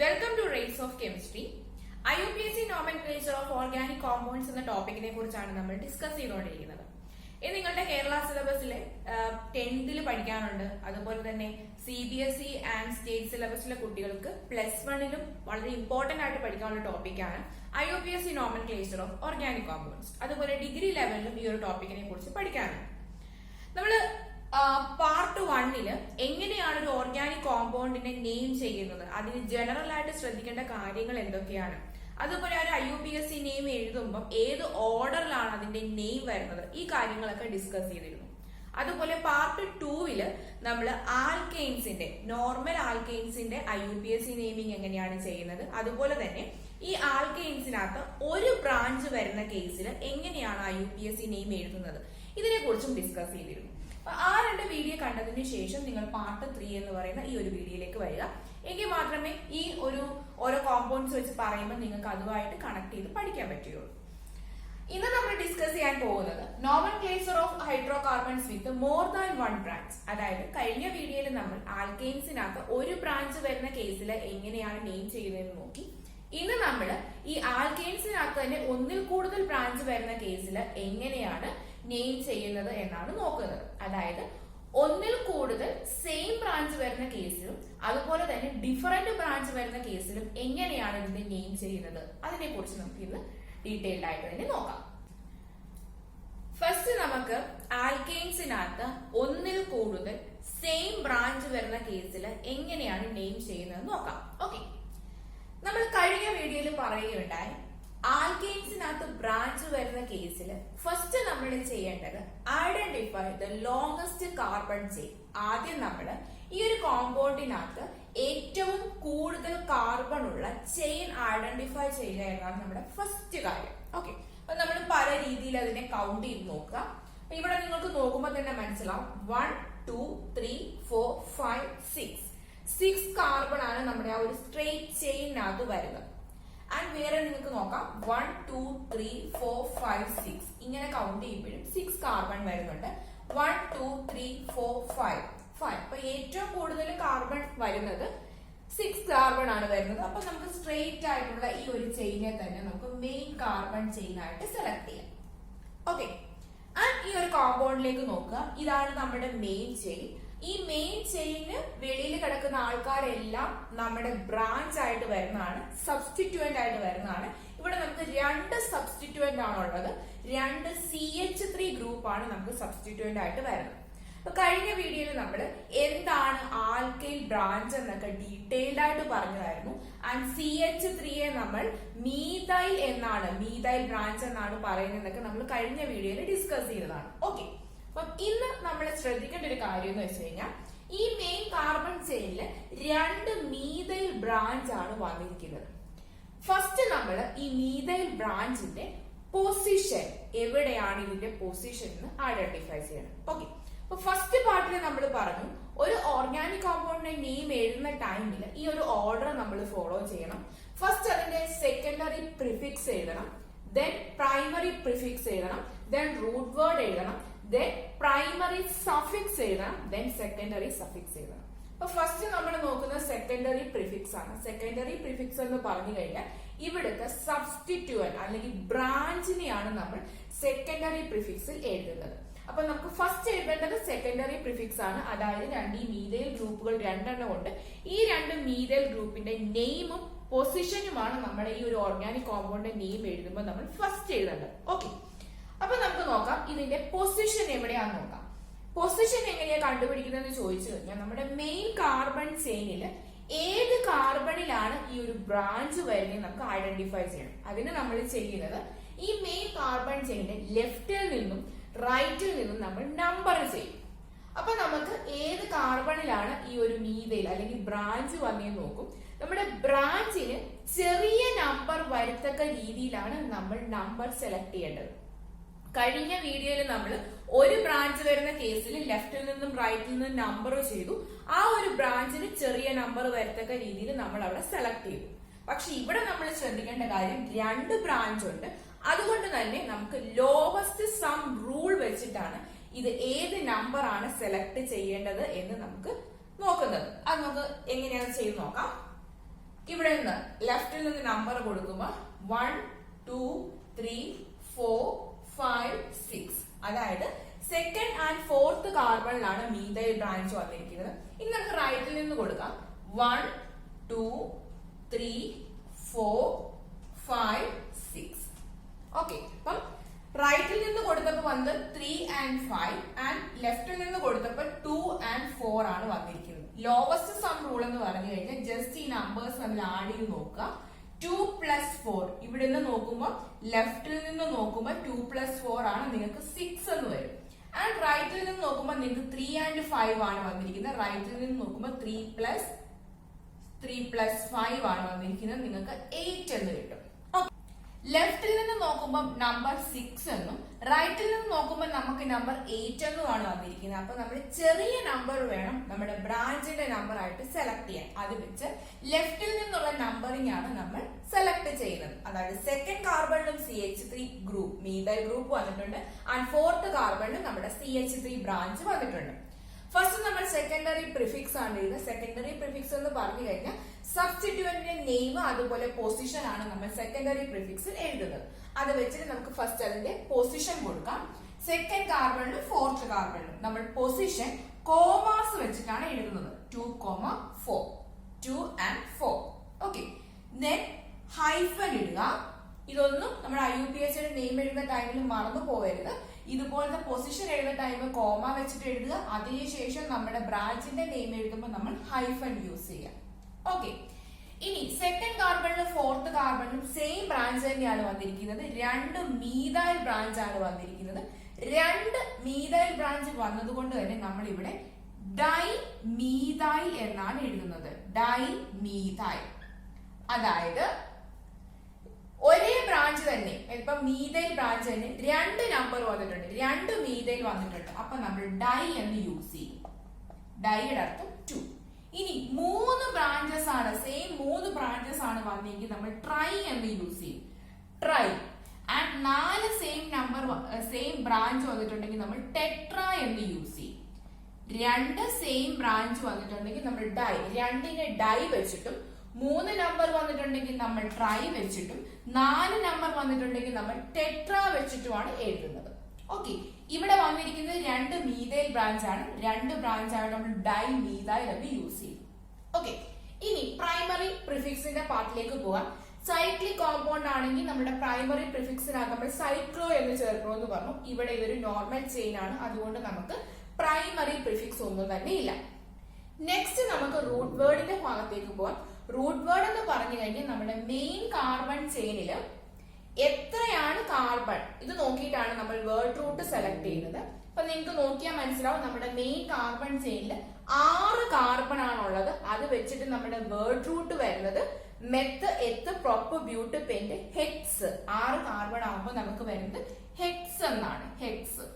Welcome to Rays of Chemistry. IUPAC nomenclature of organic compounds എന്ന ടോപ്പിക്കിനെ കുറിച്ചാണ് നമ്മൾ discuss ചെയ്തുകൊണ്ടിരിക്കുന്നത്. ഇത് നിങ്ങളുടെ കേരള സിലബസിലെ 10th പഠിക്കാനുണ്ട്. അതുപോലെ തന്നെ CBSE ആൻഡ് സ്റ്റേറ്റ് സിലബസിലെ കുട്ടികൾക്ക് +1 വളരെ ഇമ്പോർട്ടന്റ് ആയിട്ട് പഠിക്കാനുള്ള ടോപ്പിക്കാണ് IUPAC nomenclature of organic compounds. അതുപോലെ ഡിഗ്രി ലെവലിലും ഈ ഒരു ടോപ്പിക്കിനെ കുറിച്ച് പഠിക്കാനുണ്ട്. നമ്മള് പാർട്ട് 1 എങ്ങനെയാണ് ഒരു ഓർഗാനിക് കോമ്പൗണ്ടിനെ നെയിം ചെയ്യുന്നത്, അതിന് ജനറൽ ആയിട്ട് ശ്രദ്ധിക്കേണ്ട കാര്യങ്ങൾ എന്തൊക്കെയാണ്, അതുപോലെ ഒരു IUPAC നെയിം എഴുതുമ്പോൾ ഏത് ഓർഡറിലാണ് അതിന്റെ നെയിം വരുന്നത്, ഈ കാര്യങ്ങളൊക്കെ ഡിസ്കസ് ചെയ്തിരുന്നു. അതുപോലെ പാർട്ട് 2 നമ്മൾ ആൽക്കെയിൻസിന്റെ നോർമൽ ആൽക്കെയിൻസിന്റെ IUPAC നെയിമിംഗ് എങ്ങനെയാണ് ചെയ്യുന്നത്, അതുപോലെ തന്നെ ഈ ആൽക്കെയിൻസിനകത്ത് ഒരു ബ്രാഞ്ച് വരുന്ന കേസിൽ എങ്ങനെയാണ് IUPAC നെയിം എഴുതുന്നത്, ഇതിനെ കുറിച്ചും ഡിസ്കസ് ചെയ്തിരുന്നു. ആ 2 വീഡിയോ കണ്ടതിന് ശേഷം നിങ്ങൾ പാർട്ട് 3 എന്ന് പറയുന്ന ഈ ഒരു വീഡിയോയിലേക്ക് വരിക. എങ്കിൽ മാത്രമേ ഈ ഓരോ കോമ്പൗണ്ട്സ് വെച്ച് പറയുമ്പോൾ നിങ്ങൾക്ക് അതുമായിട്ട് കണക്ട് ചെയ്ത് പഠിക്കാൻ പറ്റുകയുള്ളൂ. ഇന്ന് നമ്മൾ ഡിസ്കസ് ചെയ്യാൻ പോകുന്നത് nomenclature of hydrocarbons with more than 1 branch. അതായത് കഴിഞ്ഞ വീഡിയോയിൽ നമ്മൾ ആൽക്കെയിൻസിനകത്ത് ഒരു ബ്രാഞ്ച് വരുന്ന കേസിൽ എങ്ങനെയാണ് നെയിം ചെയ്യുന്നതെന്ന് നോക്കി. ഇന്ന് നമ്മൾ ഈ ആൽക്കെയിൻസിനകത്ത് തന്നെ ഒന്നിൽ കൂടുതൽ ബ്രാഞ്ച് വരുന്ന കേസിൽ എങ്ങനെയാണ് നെയിം ചെയ്യുന്നത് എന്നാണ് നോക്കുന്നത്. അതായത് ഒന്നിൽ കൂടുതൽ സെയിം ബ്രാഞ്ച് വരുന്ന കേസിലും അതുപോലെ തന്നെ ഡിഫറെന്റ് ബ്രാഞ്ച് വരുന്ന കേസിലും എങ്ങനെയാണ് ഇതിന്റെ നെയിം ചെയ്യുന്നത്, അതിനെ കുറിച്ച് നമുക്ക് ഇന്ന് ഡീറ്റെയിൽഡ് ആയിട്ട് തന്നെ നോക്കാം. ഫസ്റ്റ് നമുക്ക് ആൽക്കെയിൻസിനകത്ത് ഒന്നിൽ കൂടുതൽ സെയിം ബ്രാഞ്ച് വരുന്ന കേസിൽ എങ്ങനെയാണ് നെയിം ചെയ്യുന്നത് നോക്കാം. ഓക്കെ, നമ്മൾ കഴിഞ്ഞ വീഡിയോയിൽ പറയുകയുണ്ടായി ആൽക്കെയിൻസിനകത്ത് ബ്രാഞ്ച് വരുന്ന കേസിൽ ഫസ്റ്റ് നമ്മൾ ചെയ്യേണ്ടത് identify the longest carbon chain. ആദ്യം നമ്മൾ ഈ ഒരു കോമ്പൗണ്ടിനകത്ത് ഏറ്റവും കൂടുതൽ കാർബൺ ഉള്ള ചെയിൻ ഐഡന്റിഫൈ ചെയ്യുക എന്നതാണ് നമ്മുടെ ഫസ്റ്റ് കാര്യം. ഓക്കെ, അപ്പൊ നമ്മൾ പല രീതിയിൽ അതിനെ കൗണ്ട് ചെയ്ത് നോക്കുക. ഇവിടെ നിങ്ങൾക്ക് നോക്കുമ്പോൾ തന്നെ മനസ്സിലാവും 1 2 3 4 5 6 കാർബൺ ആണ് നമ്മുടെ ആ ഒരു സ്ട്രെയിറ്റ് ചെയിനകത്ത് വരുന്നത്. ആൻഡ് വേറെ നിങ്ങൾക്ക് നോക്കാം 1 2 3 4 5 6 ഇങ്ങനെ കൗണ്ട് ചെയ്യുമ്പോഴും 6 കാർബൺ വരുന്നുണ്ട്. 1 2 3 4 5 അപ്പൊ ഏറ്റവും കൂടുതൽ കാർബൺ വരുന്നത് 6 കാർബൺ ആണ് വരുന്നത്. അപ്പൊ നമുക്ക് സ്ട്രെയിറ്റ് ആയിട്ടുള്ള ഈ ഒരു ചെയിനെ തന്നെ നമുക്ക് മെയിൻ കാർബൺ ചെയിൻ ആയിട്ട് സെലക്ട് ചെയ്യാം. ഓക്കെ, ആൻഡ് ഈ ഒരു കോമ്പൗണ്ടിലേക്ക് നോക്കുക. ഇതാണ് നമ്മുടെ മെയിൻ ചെയിൻ. ഈ മെയിൻ ചെയിന് വെളിയിൽ കിടക്കുന്ന ആൾക്കാരെല്ലാം നമ്മുടെ ബ്രാഞ്ച് ആയിട്ട് വരുന്നതാണ്, സബ്സ്റ്റിറ്റ്യൂവന്റ് ആയിട്ട് വരുന്നതാണ്. ഇവിടെ നമുക്ക് 2 സബ്സ്റ്റിറ്റ്യൂവന്റ് ആണുള്ളത്. 2 CH3 ഗ്രൂപ്പാണ് നമുക്ക് സബ്സ്റ്റിറ്റ്യൂവന്റ് ആയിട്ട് വരുന്നത്. അപ്പൊ കഴിഞ്ഞ വീഡിയോയിൽ നമ്മൾ എന്താണ് ആൽക്കൈൽ ബ്രാഞ്ച് എന്നൊക്കെ ഡീറ്റെയിൽഡ് ആയിട്ട് പറഞ്ഞതായിരുന്നു. ആൻഡ് CH3യെ നമ്മൾ മീഥൈൽ എന്നാണ്, മീഥൈൽ ബ്രാഞ്ച് എന്നാണ് പറയുന്നതൊക്കെ നമ്മൾ കഴിഞ്ഞ വീഡിയോയിൽ ഡിസ്കസ് ചെയ്തതാണ്. ഓക്കെ, അപ്പം ഇന്ന് നമ്മൾ ശ്രദ്ധിക്കേണ്ട ഒരു കാര്യം എന്ന് വെച്ച് കഴിഞ്ഞാൽ ഈ മെയിൻ കാർബൺ ചെയിനിൽ 2 മീഥൈൽ ബ്രാഞ്ച് ആണ് വന്നിരിക്കുന്നത്. ഫസ്റ്റ് നമ്മൾ ഈ മീഥൈൽ ബ്രാഞ്ചിന്റെ പൊസിഷൻ എവിടെയാണ് ഇതിന്റെ പൊസിഷൻ എന്ന് ഐഡന്റിഫൈ ചെയ്യണം. ഓക്കെ, അപ്പൊ ഫസ്റ്റ് പാർട്ടിൽ നമ്മൾ പറഞ്ഞു ഒരു ഓർഗാനിക് കോമ്പൗണ്ടിന്റെ നെയിം എഴുതുന്ന ടൈമിൽ ഈ ഒരു ഓർഡർ നമ്മൾ ഫോളോ ചെയ്യണം. ഫസ്റ്റ് അതിന്റെ സെക്കൻഡറി പ്രിഫിക്സ് എഴുതണം, ദെൻ പ്രൈമറി പ്രിഫിക്സ് എഴുതണം, ദെൻ റൂട്ട് വേർഡ് എഴുതണം, then primary suffix എഴുതണം, then secondary suffix എഴുതണം. അപ്പൊ ഫസ്റ്റ് നമ്മൾ നോക്കുന്ന സെക്കൻഡറി പ്രിഫിക്സ് ആണ്. സെക്കൻഡറി പ്രിഫിക്സ് എന്ന് പറഞ്ഞു കഴിഞ്ഞാൽ ഇവിടുത്തെ സബ്സ്റ്റിറ്റ്യൂവന്റ് അല്ലെങ്കിൽ ബ്രാഞ്ചിനെയാണ് നമ്മൾ സെക്കൻഡറി പ്രിഫിക്സിൽ എഴുതുന്നത്. അപ്പൊ നമുക്ക് ഫസ്റ്റ് എഴുതേണ്ടത് സെക്കൻഡറി പ്രിഫിക്സ് ആണ്. അതായത് ഈ മീഥൈൽ ഗ്രൂപ്പുകൾ 2 ഉണ്ട്. ഈ 2 മീഥൈൽ ഗ്രൂപ്പിന്റെ നെയിമും പൊസിഷനുമാണ് നമ്മുടെ ഈ ഒരു ഓർഗാനിക് കോമ്പൗണ്ടിന്റെ നെയിം എഴുതുമ്പോൾ നമ്മൾ ഫസ്റ്റ് എഴുതേണ്ടത്. ഓക്കെ, അപ്പൊ നമുക്ക് നോക്കാം ഇതിന്റെ പൊസിഷൻ എവിടെയാന്ന് നോക്കാം. പൊസിഷൻ എങ്ങനെയാ കണ്ടുപിടിക്കുന്നത് ചോദിച്ചു കഴിഞ്ഞാൽ നമ്മുടെ മെയിൻ കാർബൺ ചെയിനിൽ ഏത് കാർബണിലാണ് ഈ ഒരു ബ്രാഞ്ച് വരുന്നത് നമുക്ക് ഐഡന്റിഫൈ ചെയ്യണം. അതിന് നമ്മൾ ചെയ്യുന്നത് ഈ മെയിൻ കാർബൺ ചെയിനിന്റെ ലെഫ്റ്റിൽ നിന്നും റൈറ്റിൽ നിന്നും നമ്മൾ നമ്പർ ചെയ്യും. അപ്പൊ നമുക്ക് ഏത് കാർബണിലാണ് ഈ ഒരു മീഥൈൽ അല്ലെങ്കിൽ ബ്രാഞ്ച് വന്നേന്ന് നോക്കും. നമ്മുടെ ബ്രാഞ്ചിന് ചെറിയ നമ്പർ വരത്തക്ക രീതിയിലാണ് നമ്മൾ നമ്പർ സെലക്ട് ചെയ്യേണ്ടത്. കഴിഞ്ഞ വീഡിയോയിൽ നമ്മൾ ഒരു ബ്രാഞ്ച് വരുന്ന കേസിൽ ലെഫ്റ്റിൽ നിന്നും റൈറ്റിൽ നിന്നും നമ്പർ ചെയ്തു. ആ ഒരു ബ്രാഞ്ചിന് ചെറിയ നമ്പർ വരത്തക്ക രീതിയിൽ നമ്മൾ അവിടെ സെലക്ട് ചെയ്തു. പക്ഷെ ഇവിടെ നമ്മൾ ശ്രദ്ധിക്കേണ്ട കാര്യം 2 ബ്രാഞ്ച് ഉണ്ട്. അതുകൊണ്ട് തന്നെ നമുക്ക് ലോവസ്റ്റ് സം റൂൾ വെച്ചിട്ടാണ് ഇത് ഏത് നമ്പർ ആണ് സെലക്ട് ചെയ്യേണ്ടത് എന്ന് നമുക്ക് നോക്കുന്നത്. അത് നമുക്ക് എങ്ങനെയാണ് ചെയ്ത് നോക്കാം. ഇവിടെ നിന്ന് ലെഫ്റ്റിൽ നിന്ന് നമ്പർ കൊടുക്കുമ്പോൾ 1 2 3 4 5 6 അതായത് സെക്കൻഡ് ആൻഡ് ഫോർത്ത് കാർബണിലാണ് മീഥൈൽ ബ്രാഞ്ച് വന്നിരിക്കുന്നത്. ഇനി നമുക്ക് റൈറ്റിൽ നിന്ന് കൊടുക്കാം 1 2 3 4 5 6. ഓക്കെ, അപ്പം റൈറ്റിൽ നിന്ന് കൊടുത്തപ്പോൾ വന്നത് 3 and 5 ആൻഡ് ലെഫ്റ്റിൽ നിന്ന് കൊടുത്തപ്പോൾ 2 and 4 ആണ് വന്നിരിക്കുന്നത്. ലോവസ്റ്റ് സം റൂൾ എന്ന് പറഞ്ഞു കഴിഞ്ഞാൽ ജസ്റ്റ് ഈ നമ്പേഴ്സ് നമ്മൾ ആഡ് ചെയ്ത് നോക്കുക. 2 + 4 ഇവിടെ നിന്ന് നോക്കുമ്പോൾ ലെഫ്റ്റിൽ നിന്ന് നോക്കുമ്പോൾ 2 + 4 ആണ്, നിങ്ങൾക്ക് 6 എന്ന് വരും. ആൻഡ് റൈറ്റിൽ നിന്ന് നോക്കുമ്പോൾ നിങ്ങൾക്ക് 3 and 5 ആണ് വന്നിരിക്കുന്നത്. റൈറ്റിൽ നിന്ന് നോക്കുമ്പോൾ 3 + 5 ആണ് വന്നിരിക്കുന്നത്, നിങ്ങൾക്ക് 8 എന്ന് കിട്ടും. ലെഫ്റ്റിൽ നിന്ന് നോക്കുമ്പോൾ നമ്പർ 6 എന്നും റൈറ്റിൽ നിന്ന് നോക്കുമ്പോൾ നമുക്ക് നമ്പർ 8 എന്നുമാണ് വന്നിരിക്കുന്നത്. അപ്പൊ നമ്മൾ ചെറിയ നമ്പർ വേണം നമ്മുടെ ബ്രാഞ്ചിന്റെ നമ്പർ ആയിട്ട് സെലക്ട് ചെയ്യാൻ. അത് വെച്ച് ലെഫ്റ്റിൽ നിന്നുള്ള നമ്പറിംഗ് ആണ് നമ്മൾ സെലക്ട് ചെയ്യുന്നത്. അതായത് സെക്കൻഡ് കാർബണിലും CH3 ഗ്രൂപ്പ് മീഥൈൽ ഗ്രൂപ്പ് വന്നിട്ടുണ്ട് ആൻഡ് ഫോർത്ത് കാർബണിലും നമ്മുടെ CH3 ബ്രാഞ്ച് വന്നിട്ടുണ്ട്. ഫസ്റ്റ് നമ്മൾ സെക്കൻഡറി പ്രിഫിക്സ് ആണ് എഴുതുന്നത്. സെക്കൻഡറി പ്രിഫിക്സ് എന്ന് പറഞ്ഞു കഴിഞ്ഞാൽ സബ്സ്റ്റിറ്റ്യൂവന്റിന്റെ നെയിം അതുപോലെ പൊസിഷൻ ആണ് നമ്മൾ സെക്കൻഡറി പ്രിഫിക്സിൽ എഴുതുന്നത്. അത് വെച്ചിട്ട് നമുക്ക് ഫസ്റ്റ് അതിന്റെ പൊസിഷൻ കൊടുക്കാം. സെക്കൻഡ് കാർബണിലും ഫോർത്ത് കാർബണിലും നമ്മൾ പൊസിഷൻ കോമാസ് വെച്ചിട്ടാണ് എഴുതുന്നത്. 2, 4 2 and 4. ഓക്കെ, ദെൻ ഹൈഫൻ ഇടുക. ഇതൊന്നും നമ്മുടെ IUPAC നെയിം എഴുതുന്ന ടൈമിൽ മറന്നു പോകരുത്. ഇതുപോലത്തെ പൊസിഷൻ എഴുതുന്ന ടൈം കോമ വെച്ചിട്ട് എഴുതുക. അതിനുശേഷം നമ്മുടെ ബ്രാഞ്ചിന്റെ നെയിം എഴുതുമ്പോൾ നമ്മൾ ഹൈഫൻ യൂസ് ചെയ്യാം. ഓക്കെ, ഇനി സെക്കൻഡ് കാർബണിലും ഫോർത്ത് കാർബണിലും സെയിം ബ്രാഞ്ച് തന്നെയാണ് വന്നിരിക്കുന്നത്. 2 മീഥൈൽ ബ്രാഞ്ച് ആണ് വന്നിരിക്കുന്നത്. 2 മീഥൈൽ ബ്രാഞ്ച് വന്നതുകൊണ്ട് തന്നെ നമ്മൾ ഇവിടെ ഡൈ മീഥൈൽ എന്നാണ് എഴുതുന്നത്. ഡൈ മീഥൈൽ, അതായത് ഒരേ ബ്രാഞ്ച് തന്നെ, ഇപ്പൊ മീഥൈൽ ബ്രാഞ്ച് തന്നെ 2 നമ്പർ വന്നിട്ടുണ്ട്, 2 മീഥൈൽ വന്നിട്ടുണ്ട്. അപ്പൊ നമ്മൾ ഡൈ എന്ന് യൂസ് ചെയ്യും. ഡൈയുടെ അർത്ഥം 2. ഇനി 3 ബ്രാഞ്ചസ് ആണ്, സെയിം 3 ബ്രാഞ്ചസ് ആണ് വന്നെങ്കിൽ നമ്മൾ ട്രൈ എന്ന് യൂസ് ചെയ്യും. ട്രൈ. ആൻഡ് 4 സെയിം ബ്രാഞ്ച് വന്നിട്ടുണ്ടെങ്കിൽ നമ്മൾ ടെട്ര എന്ന് യൂസ് ചെയ്യും. 2 സെയിം ബ്രാഞ്ച് വന്നിട്ടുണ്ടെങ്കിൽ നമ്മൾ ഡൈ, 2നെ ഡൈ വെച്ചിട്ടും 3 നമ്പർ വന്നിട്ടുണ്ടെങ്കിൽ നമ്മൾ ട്രൈ വെച്ചിട്ടും 4 നമ്പർ വന്നിട്ടുണ്ടെങ്കിൽ നമ്മൾ ടെട്ര വെച്ചിട്ടുമാണ് എഴുതുന്നത്. ഓക്കെ, ഇവിടെ വന്നിരിക്കുന്നത് 2 മീഥൈൽ ബ്രാഞ്ച് ആണ്. 2 ബ്രാഞ്ച് ആണ് നമ്മൾ ഡൈ മീഥൈൽ എന്ന് യൂസ് ചെയ്യും. ഓക്കെ, ഇനി പ്രൈമറി പ്രിഫിക്സിന്റെ പാർട്ടിലേക്ക് പോകാം. സൈക്ലിക് കോമ്പൗണ്ട് ആണെങ്കിൽ നമ്മുടെ പ്രൈമറി പ്രിഫിക്സിനകത്ത് നമ്മൾ സൈക്ലോ എന്ന് ചേർക്കണമെന്ന് പറഞ്ഞു. ഇവിടെ ഇതൊരു നോർമൽ ചെയിൻ ആണ്, അതുകൊണ്ട് നമുക്ക് പ്രൈമറി പ്രിഫിക്സ് ഒന്നും തന്നെ ഇല്ല. നെക്സ്റ്റ് നമുക്ക് റൂട്ട് വേർഡിന്റെ ഭാഗത്തേക്ക് പോകാം. റൂട്ട് വേർഡ് എന്ന് പറഞ്ഞു കഴിഞ്ഞാൽ നമ്മുടെ മെയിൻ കാർബൺ ചെയിനിൽ എത്രയാണ് കാർബൺ ഇത് നോക്കിയിട്ടാണ് നമ്മൾ വേർഡ് റൂട്ട് സെലക്ട് ചെയ്യുന്നത്. അപ്പൊ നിങ്ങൾക്ക് നോക്കിയാൽ മനസ്സിലാവും നമ്മുടെ മെയിൻ കാർബൺ ചെയിനിൽ 6 കാർബൺ ആണുള്ളത്. അത് വെച്ചിട്ട് നമ്മുടെ വേർഡ് റൂട്ട് വരുന്നത് meth, eth, prop, but, pent, hex. 6 carbon ആകുമ്പോൾ നമുക്ക് വരുന്നത് ഹെക്സ് എന്നാണ്. ഹെക്സ്.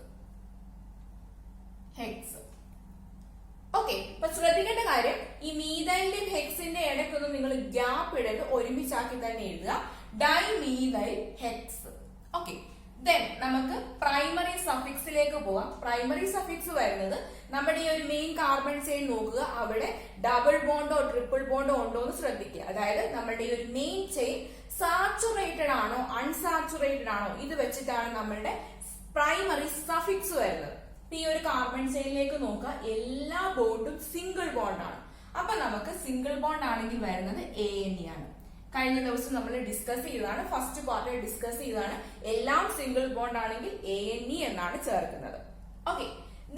ഓക്കെ, അപ്പൊ ശ്രദ്ധിക്കേണ്ട കാര്യം, ഈ മീഥൈലിന്റെയും ഹെക്സിന്റെ ഇടയ്ക്കൊന്നും നിങ്ങൾ ഗ്യാപ്പ് ഇടരുത്, ഒരുമിച്ചാക്കി തന്നെ എഴുതുക. Dye methyl HECS. Okay, then നമുക്ക് പ്രൈമറി സഫിക്സിലേക്ക് പോവാം. പ്രൈമറി സഫിക്സ് വരുന്നത് നമ്മുടെ ഈ ഒരു മെയിൻ കാർബൺ ചെയിൻ നോക്കുക, അവിടെ ഡബിൾ ബോണ്ടോ ട്രിപ്പിൾ ബോണ്ടോ ഉണ്ടോ എന്ന് ശ്രദ്ധിക്കുക. അതായത് നമ്മുടെ ഈ ഒരു മെയിൻ ചെയിൻ സാച്ചുറേറ്റഡ് ആണോ അൺസാച്ചുറേറ്റഡ് ആണോ ഇത് വെച്ചിട്ടാണ് നമ്മളുടെ പ്രൈമറി സഫിക്സ് വരുന്നത്. ഈ ഒരു കാർബൺ ചെയിനിലേക്ക് നോക്കുക, എല്ലാ ബോണ്ടും സിംഗിൾ ബോണ്ടാണ്. അപ്പൊ നമുക്ക് സിംഗിൾ ബോണ്ട് ആണെങ്കിൽ വരുന്നത് ANE ആണ്. കഴിഞ്ഞ ദിവസം നമ്മൾ ഡിസ്കസ് ചെയ്തതാണ്, ഫസ്റ്റ് പാർട്ടിൽ ഡിസ്കസ് ചെയ്തതാണ്. എല്ലാം സിംഗിൾ ബോണ്ട് ആണെങ്കിൽ ANE എന്നാണ് ചേർക്കുന്നത്. ഓക്കെ,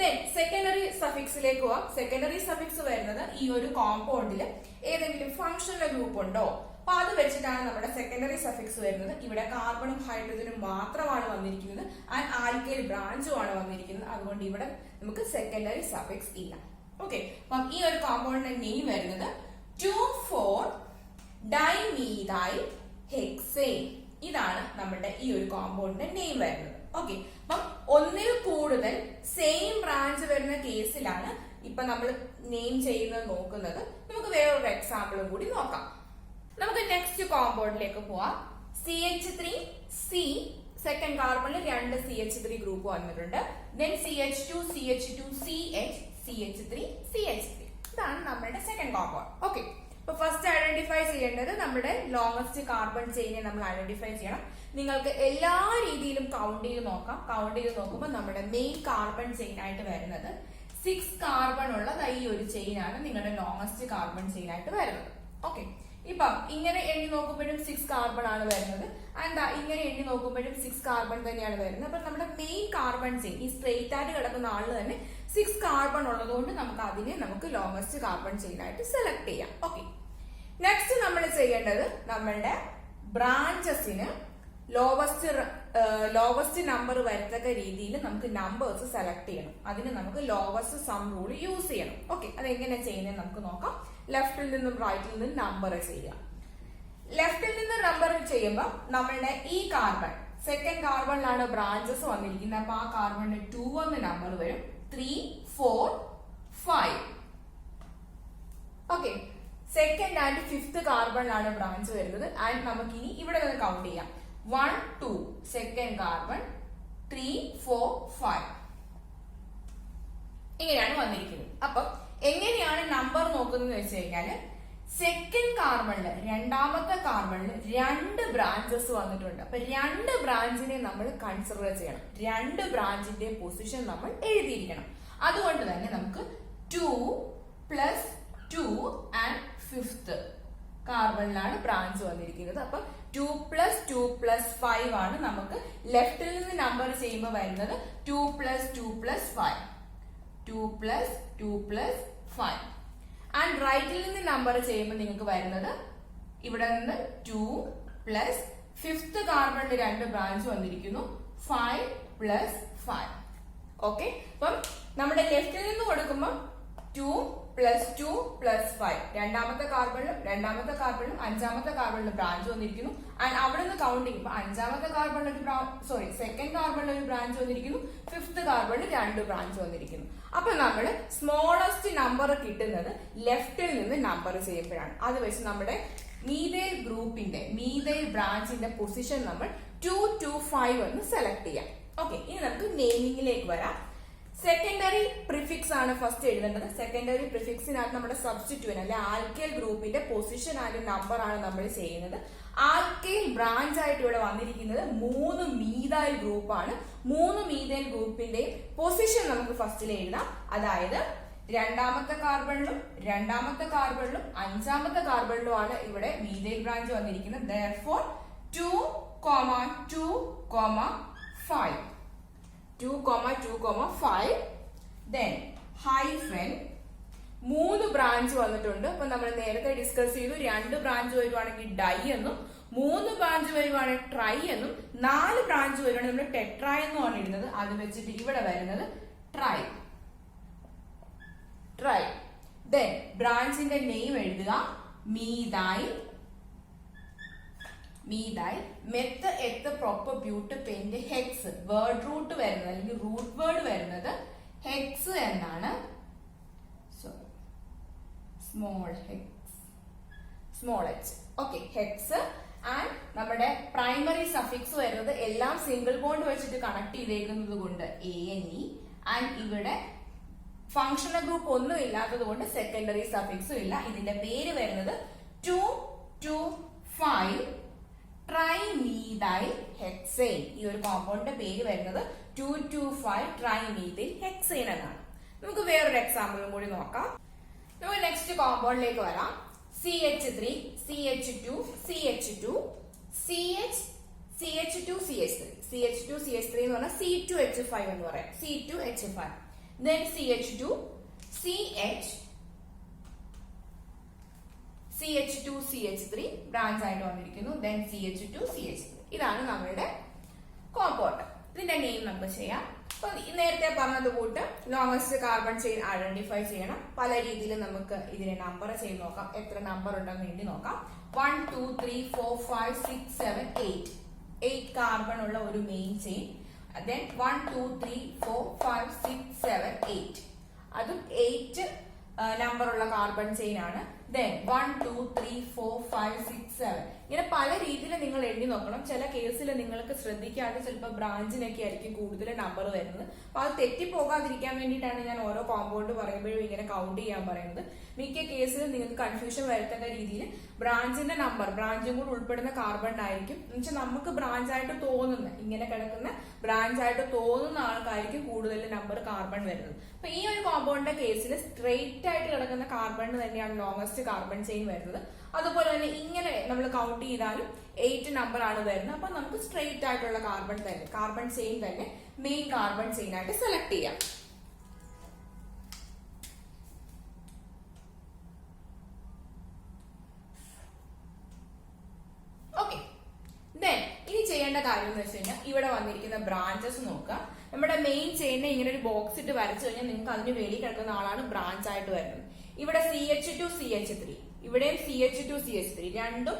ദെൻ സെക്കൻഡറി സഫിക്സിലേക്ക് പോവാം. സെക്കൻഡറി സഫിക്സ് വരുന്നത് ഈ ഒരു കോമ്പൗണ്ടിൽ ഏതെങ്കിലും ഫംഗ്ഷണൽ ഗ്രൂപ്പ് ഉണ്ടോ, അപ്പൊ അത് വെച്ചിട്ടാണ് നമ്മുടെ സെക്കൻഡറി സഫിക്സ് വരുന്നത്. ഇവിടെ കാർബണും ഹൈഡ്രജനും മാത്രമാണ് വന്നിരിക്കുന്നത്, ആൻഡ് ആൽക്കൈൽ ബ്രാഞ്ചും ആണ് വന്നിരിക്കുന്നത്. അതുകൊണ്ട് ഇവിടെ നമുക്ക് സെക്കൻഡറി സഫിക്സ് ഇല്ല. ഓക്കെ, അപ്പം ഈ ഒരു കോമ്പൗണ്ടിന്റെ നെയിം വരുന്നത് 2,4 ഡൈമീഥൈൽ ഹെക്സേൻ. ഇതാണ് നമ്മുടെ ഈ ഒരു കോമ്പൗണ്ടിന്റെ നെയിം വരുന്നത്. ഓക്കെ, അപ്പം ഒന്നിൽ കൂടുതൽ സെയിം ബ്രാഞ്ച് വരുന്ന കേസിലാണ് ഇപ്പൊ നമ്മൾ നെയിം ചെയ്യുന്നത് നോക്കുന്നത്. നമുക്ക് വേറൊരു എക്സാമ്പിളും കൂടി നോക്കാം. നമുക്ക് നെക്സ്റ്റ് കോമ്പൗണ്ടിലേക്ക് പോവാം. CH3C, സെക്കൻഡ് കാർബണിൽ 2 CH3 ഗ്രൂപ്പ് വന്നിട്ടുണ്ട്. Then CH2 CH2 CH CH3 CH3. ഇതാണ് നമ്മുടെ സെക്കൻഡ് കോമ്പൗണ്ട്. ഓക്കെ, ഇപ്പൊ ഫസ്റ്റ് ഐഡന്റിഫൈ ചെയ്യേണ്ടത് നമ്മുടെ ലോങ്സ്റ്റ് കാർബൺ ചെയിനെ നമ്മൾ ഐഡന്റിഫൈ ചെയ്യണം. നിങ്ങൾക്ക് എല്ലാ രീതിയിലും കൗണ്ട് ചെയ്ത് നോക്കാം. കൗണ്ട് ചെയ്ത് നോക്കുമ്പോൾ നമ്മുടെ മെയിൻ കാർബൺ ചെയിൻ ആയിട്ട് വരുന്നത് 6 കാർബൺ ഉള്ള ഈ ഒരു ചെയിൻ ആണ് നിങ്ങളുടെ ലോങ്സ്റ്റ് കാർബൺ ചെയിൻ ആയിട്ട് വരുന്നത്. ഓക്കെ, ഇപ്പം ഇങ്ങനെ എണ്ണി നോക്കുമ്പോഴും 6 കാർബൺ ആണ് വരുന്നത്. എന്താ ഇങ്ങനെ എണ്ണി നോക്കുമ്പോഴും 6 കാർബൺ തന്നെയാണ് വരുന്നത്. അപ്പൊ നമ്മുടെ മെയിൻ കാർബൺ ചെയിൻ ഈ സ്ട്രെയിറ്റ് ആയിട്ട് കിടക്കുന്ന ആളിൽ തന്നെ 6 കാർബൺ ഉള്ളതുകൊണ്ട് നമുക്ക് ലോങ്സ്റ്റ് കാർബൺ ചെയിൻ ആയിട്ട് സെലക്ട് ചെയ്യാം. ഓക്കെ, നെക്സ്റ്റ് നമ്മൾ ചെയ്യേണ്ടത് നമ്മളുടെ ബ്രാഞ്ചസിന് ലോവസ്റ്റ് നമ്പർ വരത്തക്ക രീതിയിൽ നമുക്ക് നമ്പേഴ്സ് സെലക്ട് ചെയ്യണം. അതിന് നമുക്ക് ലോവസ്റ്റ് സം റൂൾ യൂസ് ചെയ്യണം. ഓക്കെ, അതെങ്ങനെ ചെയ്യുന്നത് നമുക്ക് നോക്കാം. ലെഫ്റ്റിൽ നിന്നും റൈറ്റിൽ നിന്നും നമ്പർ ചെയ്യാം. ലെഫ്റ്റിൽ നിന്ന് നമ്പർ ചെയ്യുമ്പോൾ നമ്മളുടെ ഈ കാർബൺ സെക്കൻഡ് കാർബണിലാണ് ബ്രാഞ്ചസ് വന്നിരിക്കുന്നത്. അപ്പൊ ആ കാർബണിന് 2 എന്ന് നമ്പർ വരും. 3, 4, 5. ഓക്കെ, സെക്കൻഡ് ആൻഡ് ഫിഫ്ത് കാർബണിലാണ് ബ്രാഞ്ച് വരുന്നത്. ആൻഡ് നമുക്ക് ഇനി ഇവിടെ നിന്ന് കൗണ്ട് ചെയ്യാം. 1, 2 സെക്കൻഡ് കാർബൺ, 3, 4, 5 ഇങ്ങനെയാണ് വന്നിരിക്കുന്നത്. അപ്പൊ എങ്ങനെയാണ് നമ്പർ നോക്കുന്നത് വെച്ച് കഴിഞ്ഞാല് സെക്കൻഡ് കാർബണില് രണ്ടാമത്തെ കാർബണില് 2 ബ്രാഞ്ചസ് വന്നിട്ടുണ്ട്. അപ്പൊ 2 ബ്രാഞ്ചിനെ നമ്മൾ കൺസിഡർ ചെയ്യണം. 2 ബ്രാഞ്ചിന്റെ പൊസിഷൻ നമ്മൾ എഴുതിയിരിക്കണം. അതുകൊണ്ട് തന്നെ നമുക്ക് 2 + 2 ആൻഡ് ഫിഫ്ത് കാർബണിലാണ് ബ്രാഞ്ച് വന്നിരിക്കുന്നത്. അപ്പൊ 2 + 2 + 5 ആണ് നമുക്ക് ലെഫ്റ്റിൽ നിന്ന് നമ്പർ ചെയ്യുമ്പോൾ വരുന്നത്. 2 + 2 + 5, 2 + 2 + 5. ആൻഡ് റൈറ്റിൽ നിന്ന് നമ്പർ ചെയ്യുമ്പോൾ നിങ്ങൾക്ക് വരുന്നത് ഇവിടെ നിന്ന് 2 + ഫിഫ്ത് കാർബണിന്റെ 2 ബ്രാഞ്ച് വന്നിരിക്കുന്നു. 5 + 5. ഓക്കെ, അപ്പം നമ്മുടെ ലെഫ്റ്റിൽ നിന്ന് കൊടുക്കുമ്പോൾ 2 + 2 + 5 രണ്ടാമത്തെ കാർബണിലും അഞ്ചാമത്തെ കാർബണിലും ബ്രാഞ്ച് വന്നിരിക്കുന്നു. ആൻഡ് അവിടെ നിന്ന് കൗണ്ട് ചെയ്യുമ്പോൾ അഞ്ചാമത്തെ കാർബണിൽ സെക്കൻഡ് കാർബണിൽ ഒരു ബ്രാഞ്ച് വന്നിരിക്കുന്നു. ഫിഫ്ത് കാർബണിൽ 2 ബ്രാഞ്ച് വന്നിരിക്കുന്നു. അപ്പൊ നമ്മൾ സ്മോളസ്റ്റ് നമ്പർ കിട്ടുന്നത് ലെഫ്റ്റിൽ നിന്ന് നമ്പർ ചെയ്യുമ്പോഴാണ്. അത് വെച്ച് നമ്മുടെ മീഥൈൽ ഗ്രൂപ്പിന്റെ ബ്രാഞ്ചിന്റെ പൊസിഷൻ നമ്മൾ 2 to 5 എന്ന് സെലക്ട് ചെയ്യാം. ഓക്കെ, ഇനി നമുക്ക് നെയിമിംഗിലേക്ക് വരാം. സെക്കൻഡറി പ്രിഫിക്സ് ആണ് ഫസ്റ്റ് എഴുതേണ്ടത്. സെക്കൻഡറി പ്രിഫിക്സിനകത്ത് നമ്മുടെ സബ്സ്റ്റിറ്റ്യൂന്റ് അല്ലെ ആൽക്കൈൽ ഗ്രൂപ്പിന്റെ പൊസിഷൻ ആൻഡ് നമ്പർ ആണ് നമ്മൾ ചെയ്യുന്നത്. ആൽക്കൈൽ ബ്രാഞ്ച് ആയിട്ട് ഇവിടെ വന്നിരിക്കുന്നത് 3 മീഥൈൽ ഗ്രൂപ്പാണ്. 3 മീഥൈൽ ഗ്രൂപ്പിന്റെയും പൊസിഷൻ നമുക്ക് ഫസ്റ്റിൽ എഴുതാം. അതായത് രണ്ടാമത്തെ കാർബണിലും അഞ്ചാമത്തെ കാർബണിലും ആണ് ഇവിടെ മീഥൈൽ ബ്രാഞ്ച് വന്നിരിക്കുന്നത്. therefore 2, 2, 5 2,2,5 then ഹൈഫൻ 3 ബ്രാഞ്ച് വന്നിട്ടുണ്ട്. അപ്പൊ നമ്മൾ നേരത്തെ ഡിസ്കസ് ചെയ്തു 2 ബ്രാഞ്ച് വരുവാണെങ്കിൽ ഡൈ എന്നും 3 ബ്രാഞ്ച് വരുവാണെങ്കിൽ ട്രൈ എന്നും 4 ബ്രാഞ്ച് വരുവാണെങ്കിൽ നമ്മൾ ടെട്രൈ എന്നുമാണ് ഇടുന്നത്. അത് വെച്ചിട്ട് ഇവിടെ വരുന്നത് ട്രൈ. ദെൻ ബ്രാഞ്ചിന്റെ നെയിം എഴുതുക. Methyl, meth, eth, proper, but, pent, hex. Word root വരുന്നത് അല്ലെങ്കിൽ റൂട്ട് വേർഡ് വരുന്നത് ഹെക്സ് എന്നാണ്. Small H. Okay, hex. And നമ്മുടെ പ്രൈമറി സഫിക്സ് വരുന്നത് എല്ലാം സിംഗിൾ ബോണ്ട് വെച്ചിട്ട് കണക്ട് ചെയ്തേക്കുന്നത് കൊണ്ട് ANE. ആൻഡ് ഇവിടെ ഫങ്ഷണൽ ഗ്രൂപ്പ് ഒന്നും ഇല്ലാത്തത് കൊണ്ട് സെക്കൻഡറി സഫിക്സും ഇല്ല. ഇതിന്റെ പേര് വരുന്നത് 2, 2, 5 ട്രൈമീഥൈൽ ഹെക്സെയിൻ. ഈ ഒരു കോമ്പൗണ്ടിന്റെ പേര് വരുന്നത് 2,2,5 ട്രൈമീഥൈൽ ഹെക്സെയിൻ എന്നാണ്. നമുക്ക് വേറൊരു എക്സാമ്പിളും കൂടി നോക്കാം. നമുക്ക് നെക്സ്റ്റ് കോമ്പൗണ്ടിലേക്ക് വരാം. CH3, CH2, CH2, CH2CH3 എന്ന് പറഞ്ഞാൽ C2H5 എന്ന് പറയാം. C2H5. then CH2, CH2CH3 branch ആയിട്ട് വന്നിരിക്കുന്നു. then CH2CH3. ഇതാണ് നമ്മളുടെ കോമ്പൗണ്ട്. ഇതിന്റെ നെയിം നമുക്ക് ചെയ്യാം. അപ്പൊ നേരത്തെ പറഞ്ഞത് കൂട്ട് ലോങ്സ്റ്റ് കാർബൺ ചെയിൻ ഐഡന്റിഫൈ ചെയ്യണം. പല രീതിയിൽ നമുക്ക് ഇതിനെ നമ്പർ ചെയ്ത് നോക്കാം. എത്ര നമ്പർ ഉണ്ടെന്ന് എണ്ണി നോക്കാം. 1, 2, 3, 4, 5, 6, 7, 8 കാർബൺ ഉള്ള ഒരു മെയിൻ ചെയിൻ. then 1, 2, 3, 4, 5, 6, 7, 8 അതും 8 നമ്പർ ഉള്ള കാർബൺ ചെയിൻ ആണ്. ദെൻ 1 2 3 4 5 6 7 ഇങ്ങനെ പല രീതിയിൽ നിങ്ങൾ എണ്ണി നോക്കണം. ചില കേസിൽ നിങ്ങൾക്ക് ശ്രദ്ധിക്കാതെ ചിലപ്പോൾ ബ്രാഞ്ചിനൊക്കെ ആയിരിക്കും കൂടുതൽ നമ്പർ വരുന്നത്. അപ്പൊ അത് തെറ്റിപ്പോകാതിരിക്കാൻ വേണ്ടിയിട്ടാണ് ഞാൻ ഓരോ കോമ്പൗണ്ട് പറയുമ്പോഴും ഇങ്ങനെ കൗണ്ട് ചെയ്യാൻ പറയുന്നത്. മിക്ക കേസിലും നിങ്ങൾക്ക് കൺഫ്യൂഷൻ വരുത്തുന്ന രീതിയിൽ ബ്രാഞ്ചിന്റെ നമ്പർ, ബ്രാഞ്ചും കൂടെ ഉൾപ്പെടുന്ന കാർബൺ ആയിരിക്കും. എന്നുവെച്ചാൽ നമുക്ക് ബ്രാഞ്ച് ആയിട്ട് തോന്നുന്ന, ഇങ്ങനെ കിടക്കുന്ന ബ്രാഞ്ച് ആയിട്ട് തോന്നുന്ന ആൾക്കായിരിക്കും കൂടുതൽ നമ്പർ കാർബൺ വരുന്നത്. അപ്പൊ ഈ ഒരു കോമ്പൗണ്ടിന്റെ കേസിൽ സ്ട്രെയിറ്റ് ആയിട്ട് കിടക്കുന്ന കാർബണിന് തന്നെയാണ് ലോങ്സ്റ്റ് കാർബൺ ചെയിൻ വരുന്നത്. അതുപോലെ തന്നെ ഇങ്ങനെ നമ്മൾ കൗണ്ട് ചെയ്താലും 8 നമ്പർ ആണ് വരുന്നത്. അപ്പൊ നമുക്ക് സ്ട്രെയിറ്റ് ആയിട്ടുള്ള കാർബൺ ചെയിൻ തന്നെ മെയിൻ കാർബൺ ചെയിൻ ആയിട്ട് സെലക്ട് ചെയ്യാം. ഓക്കെ, ദെൻ ഇനി ചെയ്യേണ്ട കാര്യം എന്ന് വെച്ച് കഴിഞ്ഞാൽ ഇവിടെ വന്നിരിക്കുന്ന ബ്രാഞ്ചസ് നോക്കുക. നമ്മുടെ മെയിൻ ചെയിനെ ഇങ്ങനെ ഒരു ബോക്സ് ഇട്ട് വരച്ചു കഴിഞ്ഞാൽ നിങ്ങൾക്ക് അതിന് വെളി കിടക്കുന്ന ആളാണ് ബ്രാഞ്ച് ആയിട്ട് വരുന്നത്. ഇവിടെ CH2 CH3, ഇവിടെയും CH2 CH3, രണ്ടും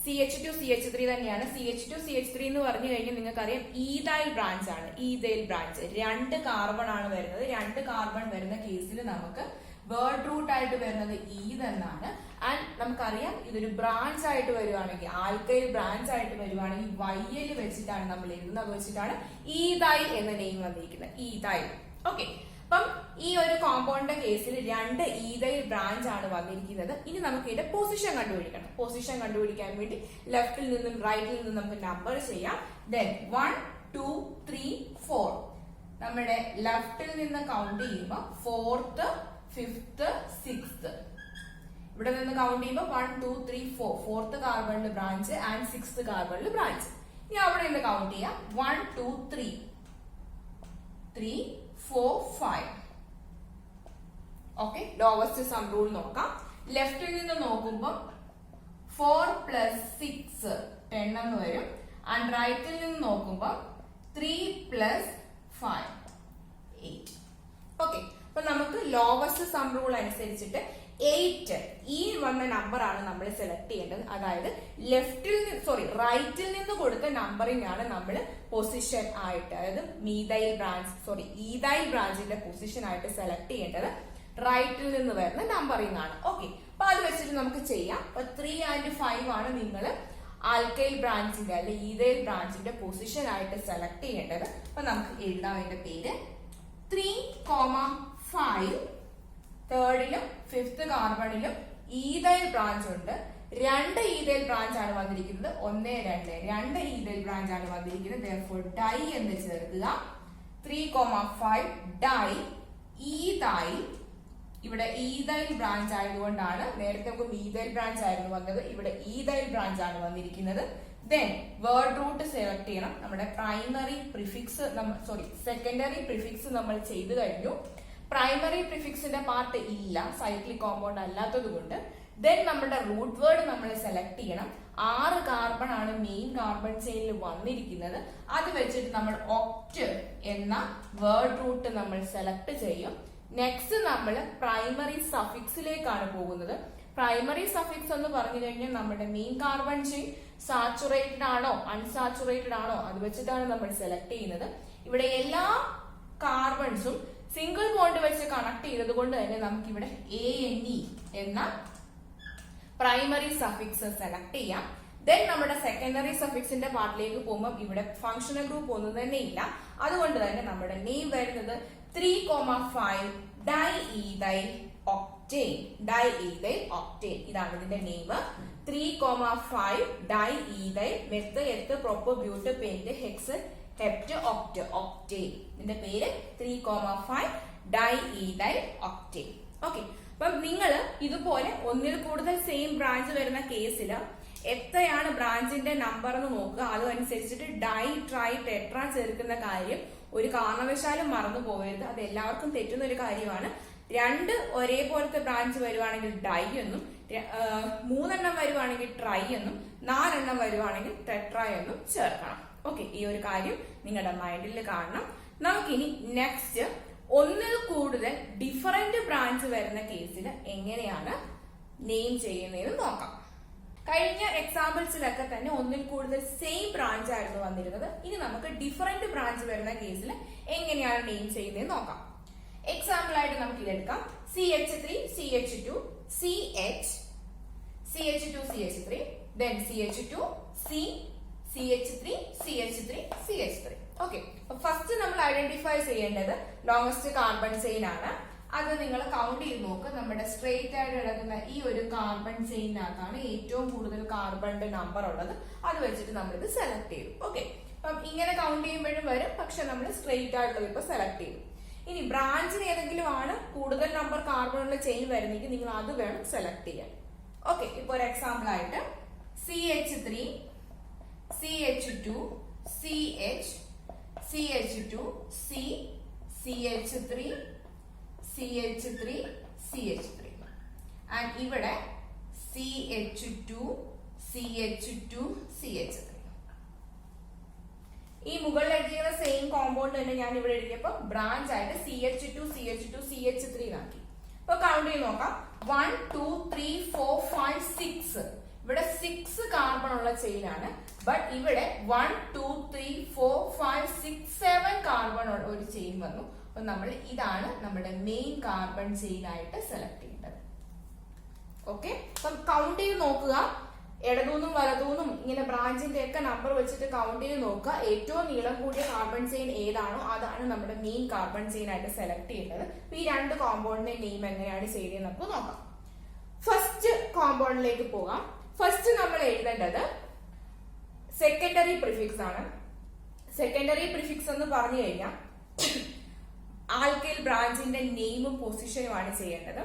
CH2 CH3 തന്നെയാണ്. CH2 CH3 എന്ന് പറഞ്ഞു കഴിഞ്ഞാൽ നിങ്ങൾക്കറിയാം ഈഥൈൽ ബ്രാഞ്ച് ആണ്. ഈഥൈൽ ബ്രാഞ്ച് 2 കാർബൺ ആണ് വരുന്നത്. 2 കാർബൺ വരുന്ന കേസിൽ നമുക്ക് വേർഡ് റൂട്ട് ആയിട്ട് വരുന്നത് ഈത് എന്നാണ്. ആൻഡ് നമുക്കറിയാം ഇതൊരു ബ്രാഞ്ച് ആയിട്ട് വരുവാണെങ്കിൽ, ആൽക്കൈൽ ബ്രാഞ്ച് ആയിട്ട് വരുവാണെങ്കിൽ YL വെച്ചിട്ടാണ് നമ്മൾ എഴുതുന്നത്. അത് വെച്ചിട്ടാണ് ഈഥൈൽ എന്ന നെയിം വന്നിരിക്കുന്നത്, ഈഥൈൽ. ഓക്കെ, അപ്പം ഈ ഒരു കോമ്പൗണ്ടിന്റെ കേസിൽ 2 ഈഥൈൽ ബ്രാഞ്ച് ആണ് വന്നിരിക്കുന്നത്. ഇനി നമുക്ക് ഇതിന്റെ പൊസിഷൻ കണ്ടുപിടിക്കണം. പൊസിഷൻ കണ്ടുപിടിക്കാൻ വേണ്ടി ലെഫ്റ്റിൽ നിന്നും റൈറ്റിൽ നിന്നും നമുക്ക് നമ്പർ ചെയ്യാം. ദെൻ 1 2 3 4 നമ്മുടെ ലെഫ്റ്റിൽ നിന്ന് കൗണ്ട് ചെയ്യുമ്പോൾ 4th 5th 6th, ഇവിടെ നിന്ന് കൗണ്ട് ചെയ്യുമ്പോൾ 1 2 3 4 4th കാർബണിൽ ബ്രാഞ്ച് ആൻഡ് 6th കാർബണിൽ ബ്രാഞ്ച്. ഇനി അവിടെ നിന്ന് കൗണ്ട് ചെയ്യാം 1 2 3 3 4 5. ഓക്കെ, ലോവസ്റ്റ് സം റൂൾ നോക്കാം. ലെഫ്റ്റിൽ നിന്ന് നോക്കുമ്പോൾ 4 + 6 10 എന്ന് വരും. ആൻഡ് റൈറ്റിൽ നിന്ന് നോക്കുമ്പോൾ 3 + 5 8. ഓക്കെ, അപ്പൊ നമുക്ക് ലോവസ്റ്റ് സം റൂൾ അനുസരിച്ചിട്ട് 8 ഈ വന്ന നമ്പർ ആണ് നമ്മൾ സെലക്ട് ചെയ്യേണ്ടത്. അതായത് റൈറ്റിൽ നിന്ന് കൊടുത്ത നമ്പറിംഗ് ആണ് നമ്മൾ പൊസിഷൻ ആയിട്ട്, അതായത് ഈഥൈൽ ബ്രാഞ്ചിന്റെ പൊസിഷൻ ആയിട്ട് സെലക്ട് ചെയ്യേണ്ടത് റൈറ്റിൽ നിന്ന് വരുന്ന നമ്പറിംഗ് ആണ്. ഓക്കെ, അപ്പൊ അത് വെച്ചിട്ട് നമുക്ക് ചെയ്യാം. അപ്പൊ 3 and 5 ആണ് നിങ്ങൾ ആൽക്കൈൽ ബ്രാഞ്ചിന്റെ അല്ലെ ഈഥൈൽ ബ്രാഞ്ചിന്റെ പൊസിഷൻ ആയിട്ട് സെലക്ട് ചെയ്യേണ്ടത്. അപ്പൊ നമുക്ക് എഴുതാം അതിന്റെ പേര് 3, 5. തേർഡിലും 5th കാർബണിലും ഈഥൈൽ ബ്രാഞ്ച് ഉണ്ട്. 2 ഈഥൈൽ ബ്രാഞ്ച് ആണ് വന്നിരിക്കുന്നത്. 1 2 2 ഈഥൈൽ ബ്രാഞ്ച് ആണ് വന്നിരിക്കുന്നത്. therefore ഡൈ എന്ന് ചേർക്കുക. 3, 5 ഡൈ ഈഥൈൽ. ഇവിടെ ഈഥൈൽ ബ്രാഞ്ച് ആയതുകൊണ്ടാണ്, നേരത്തെ നമുക്ക് മീഥൈൽ ബ്രാഞ്ച് ആയിരുന്നു വന്നത്, ഇവിടെ ഈഥൈൽ ബ്രാഞ്ച് ആണ് വന്നിരിക്കുന്നത്. ദെൻ വേർഡ് റൂട്ട് സെലക്ട് ചെയ്യണം. നമ്മുടെ സെക്കൻഡറി പ്രിഫിക്സ് നമ്മൾ ചെയ്തു കഴിഞ്ഞു. പ്രൈമറി പ്രിഫിക്സിന്റെ പാർട്ട് ഇല്ല, സൈക്ലിക് കോമ്പൗണ്ട് അല്ലാത്തത് കൊണ്ട്. ദെൻ നമ്മുടെ റൂട്ട് വേർഡ് നമ്മൾ സെലക്ട് ചെയ്യണം. 6 കാർബൺ ആണ് മെയിൻ കാർബൺ ചെയിനിൽ വന്നിരിക്കുന്നത്. അത് വെച്ചിട്ട് നമ്മൾ ഒക്ട് എന്ന വേർഡ് റൂട്ട് നമ്മൾ സെലക്ട് ചെയ്യും. നെക്സ്റ്റ് നമ്മൾ പ്രൈമറി സഫിക്സിലേക്കാണ് പോകുന്നത്. പ്രൈമറി സഫിക്സ് എന്ന് പറഞ്ഞു കഴിഞ്ഞാൽ നമ്മുടെ മെയിൻ കാർബൺ ചെയിൻ സാച്ചുറേറ്റഡ് ആണോ അൺസാച്ചുറേറ്റഡ് ആണോ അത് വെച്ചിട്ടാണ് നമ്മൾ സെലക്ട് ചെയ്യുന്നത്. ഇവിടെ എല്ലാ കാർബൺസും സിംഗിൾ ബോണ്ട് വെച്ച് കണക്ട് ചെയ്തത് കൊണ്ട് തന്നെ നമുക്ക് ഇവിടെ ANE എന്ന പ്രൈമറി സഫിക്സ് സെലക്ട് ചെയ്യാം. ദെൻ നമ്മുടെ സെക്കൻഡറി സഫിക്സിന്റെ പാർട്ടിലേക്ക് പോകുമ്പോൾ ഇവിടെ ഫംഗ്ഷണൽ ഗ്രൂപ്പ് ഒന്നും തന്നെ ഇല്ല. അതുകൊണ്ട് തന്നെ നമ്മുടെ നെയിം വരുന്നത് 3, 5 ഡൈഈഥൈൽ ഒക്ടേൻ. ഇതാണ് ഇതിന്റെ name. 3, 5 diethyl meth eth prop but pent hex hept octane. ഇതിന്റെ പേര് 3, 5 ഡൈഈഥൈൽ ഒക്ടേൻ. ഓക്കെ, അപ്പം നിങ്ങൾ ഇതുപോലെ ഒന്നിൽ കൂടുതൽ സെയിം ബ്രാഞ്ച് വരുന്ന കേസിൽ എത്രയാണ് ബ്രാഞ്ചിന്റെ നമ്പർ എന്ന് നോക്കുക. അതനുസരിച്ചിട്ട് ഡൈ ട്രൈ ടെട്ര ചേർക്കുന്ന കാര്യം ഒരു കാരണവശാലും മറന്നു പോകരുത്. അത് എല്ലാവർക്കും തെറ്റുന്ന ഒരു കാര്യമാണ്. 2 ഒരേപോലത്തെ ബ്രാഞ്ച് വരുവാണെങ്കിൽ ഡൈ എന്നും, 3 എണ്ണം വരുവാണെങ്കിൽ ട്രൈ എന്നും, 4 എണ്ണം വരുവാണെങ്കിൽ ടെട്ര എന്നും ചേർക്കണം. ഓക്കെ, ഈ ഒരു കാര്യം നിങ്ങളുടെ മൈൻഡിൽ കാണണം. നമുക്കിനി നെക്സ്റ്റ് ഒന്നിൽ കൂടുതൽ ഡിഫറെന്റ് ബ്രാഞ്ച് വരുന്ന കേസിൽ എങ്ങനെയാണ് നെയിം ചെയ്യുന്നതെന്ന് നോക്കാം. കഴിഞ്ഞ എക്സാമ്പിൾസിലൊക്കെ തന്നെ ഒന്നിൽ കൂടുതൽ സെയിം ബ്രാഞ്ച് ആയിരുന്നു വന്നിരുന്നത്. ഇനി നമുക്ക് ഡിഫറെന്റ് ബ്രാഞ്ച് വരുന്ന കേസിൽ എങ്ങനെയാണ് നെയിം ചെയ്യുന്നതെന്ന് നോക്കാം. എക്സാമ്പിൾ ആയിട്ട് നമുക്ക് ഇതെടുക്കാം. CH3 CH2 CH CH2 CH3, then CH2 C, CH3 CH3 CH3. Okay, first നമ്മൾ ഐഡന്റിഫൈ ചെയ്യേണ്ടത് ലോങ്സ്റ്റ് കാർബൺ ചെയിൻ ആണ്. അത് നിങ്ങൾ കൗണ്ട് ചെയ്ത് നോക്ക്. നമ്മുടെ സ്ട്രെയിറ്റ് ആയിട്ട് കിടക്കുന്ന ഈ ഒരു കാർബൺ ചെയിനകത്താണ് ഏറ്റവും കൂടുതൽ കാർബണിന്റെ നമ്പർ ഉള്ളത്. അത് വെച്ചിട്ട് നമ്മൾ ഇത് സെലക്ട് ചെയ്തു. ഓക്കെ, അപ്പം ഇങ്ങനെ കൗണ്ട് ചെയ്യുമ്പോഴും വരും, പക്ഷെ നമ്മൾ സ്ട്രെയിറ്റ് ആയിട്ടുള്ളത് ഇപ്പൊ സെലക്ട് ചെയ്തു. ഇനി ബ്രാഞ്ചിന് ഏതെങ്കിലും ആണ് കൂടുതൽ നമ്പർ കാർബണുള്ള ചെയിൻ വരുന്നെങ്കിൽ നിങ്ങൾ അത് വേണം സെലക്ട് ചെയ്യാൻ. ഓക്കെ, ഇപ്പൊ ഒരു എക്സാമ്പിൾ ആയിട്ട് CH3 CH2 CH CH2 C CH3 CH3 CH3 and ഇവിടെ CH2 CH2 CH3. ഈ മുകളിൽ എഴുതിയ സെയിം കോമ്പൗണ്ട് തന്നെ ഞാൻ ഇവിടെ എഴുതിയപ്പോ ബ്രാഞ്ച് ആയിട്ട് CH2 CH2 CH3 ആക്കി. അപ്പൊ കൗണ്ട് ചെയ്ത് നോക്കാം. 1 2 3 4 5 6. ഇവിടെ 6 കാർബൺ ഉള്ള ചെയിൻ ആണ്. ബട്ട് ഇവിടെ 1 2 3 4 5 6 7 കാർബൺ ഉള്ള ഒരു ചെയിൻ വന്നു. അപ്പൊ നമ്മൾ ഇതാണ് നമ്മുടെ മെയിൻ കാർബൺ ചെയിൻ ആയിട്ട് സെലക്ട് ചെയ്യേണ്ടത്. ഓക്കെ, അപ്പം കൗണ്ട് ചെയ്ത് നോക്കുക. ഇടതൂന്നും വലതൂന്നും ഇങ്ങനെ ബ്രാഞ്ചിന്റെ ഒക്കെ നമ്പർ വെച്ചിട്ട് കൗണ്ട് ചെയ്ത് നോക്കുക. ഏറ്റവും നീളം കൂടിയ കാർബൺ ചെയിൻ ഏതാണോ അതാണ് നമ്മുടെ മെയിൻ കാർബൺ ചെയിൻ ആയിട്ട് സെലക്ട് ചെയ്യേണ്ടത്. അപ്പൊ ഈ രണ്ട് കോമ്പൗണ്ടിന്റെ നെയിം എങ്ങനെയാണ് ചെയ്തത് നമുക്ക് നോക്കാം. ഫസ്റ്റ് കോമ്പൗണ്ടിലേക്ക് പോകാം. ഫസ്റ്റ് നമ്മൾ എഴുതേണ്ടത് സെക്കൻഡറി പ്രിഫിക്സ് ആണ്. സെക്കൻഡറി പ്രിഫിക്സ് എന്ന് പറഞ്ഞു കഴിഞ്ഞാൽ ആൽക്കൈൽ ബ്രാഞ്ചിന്റെ നെയിമും പൊസിഷനുമാണ് ചെയ്യേണ്ടത്.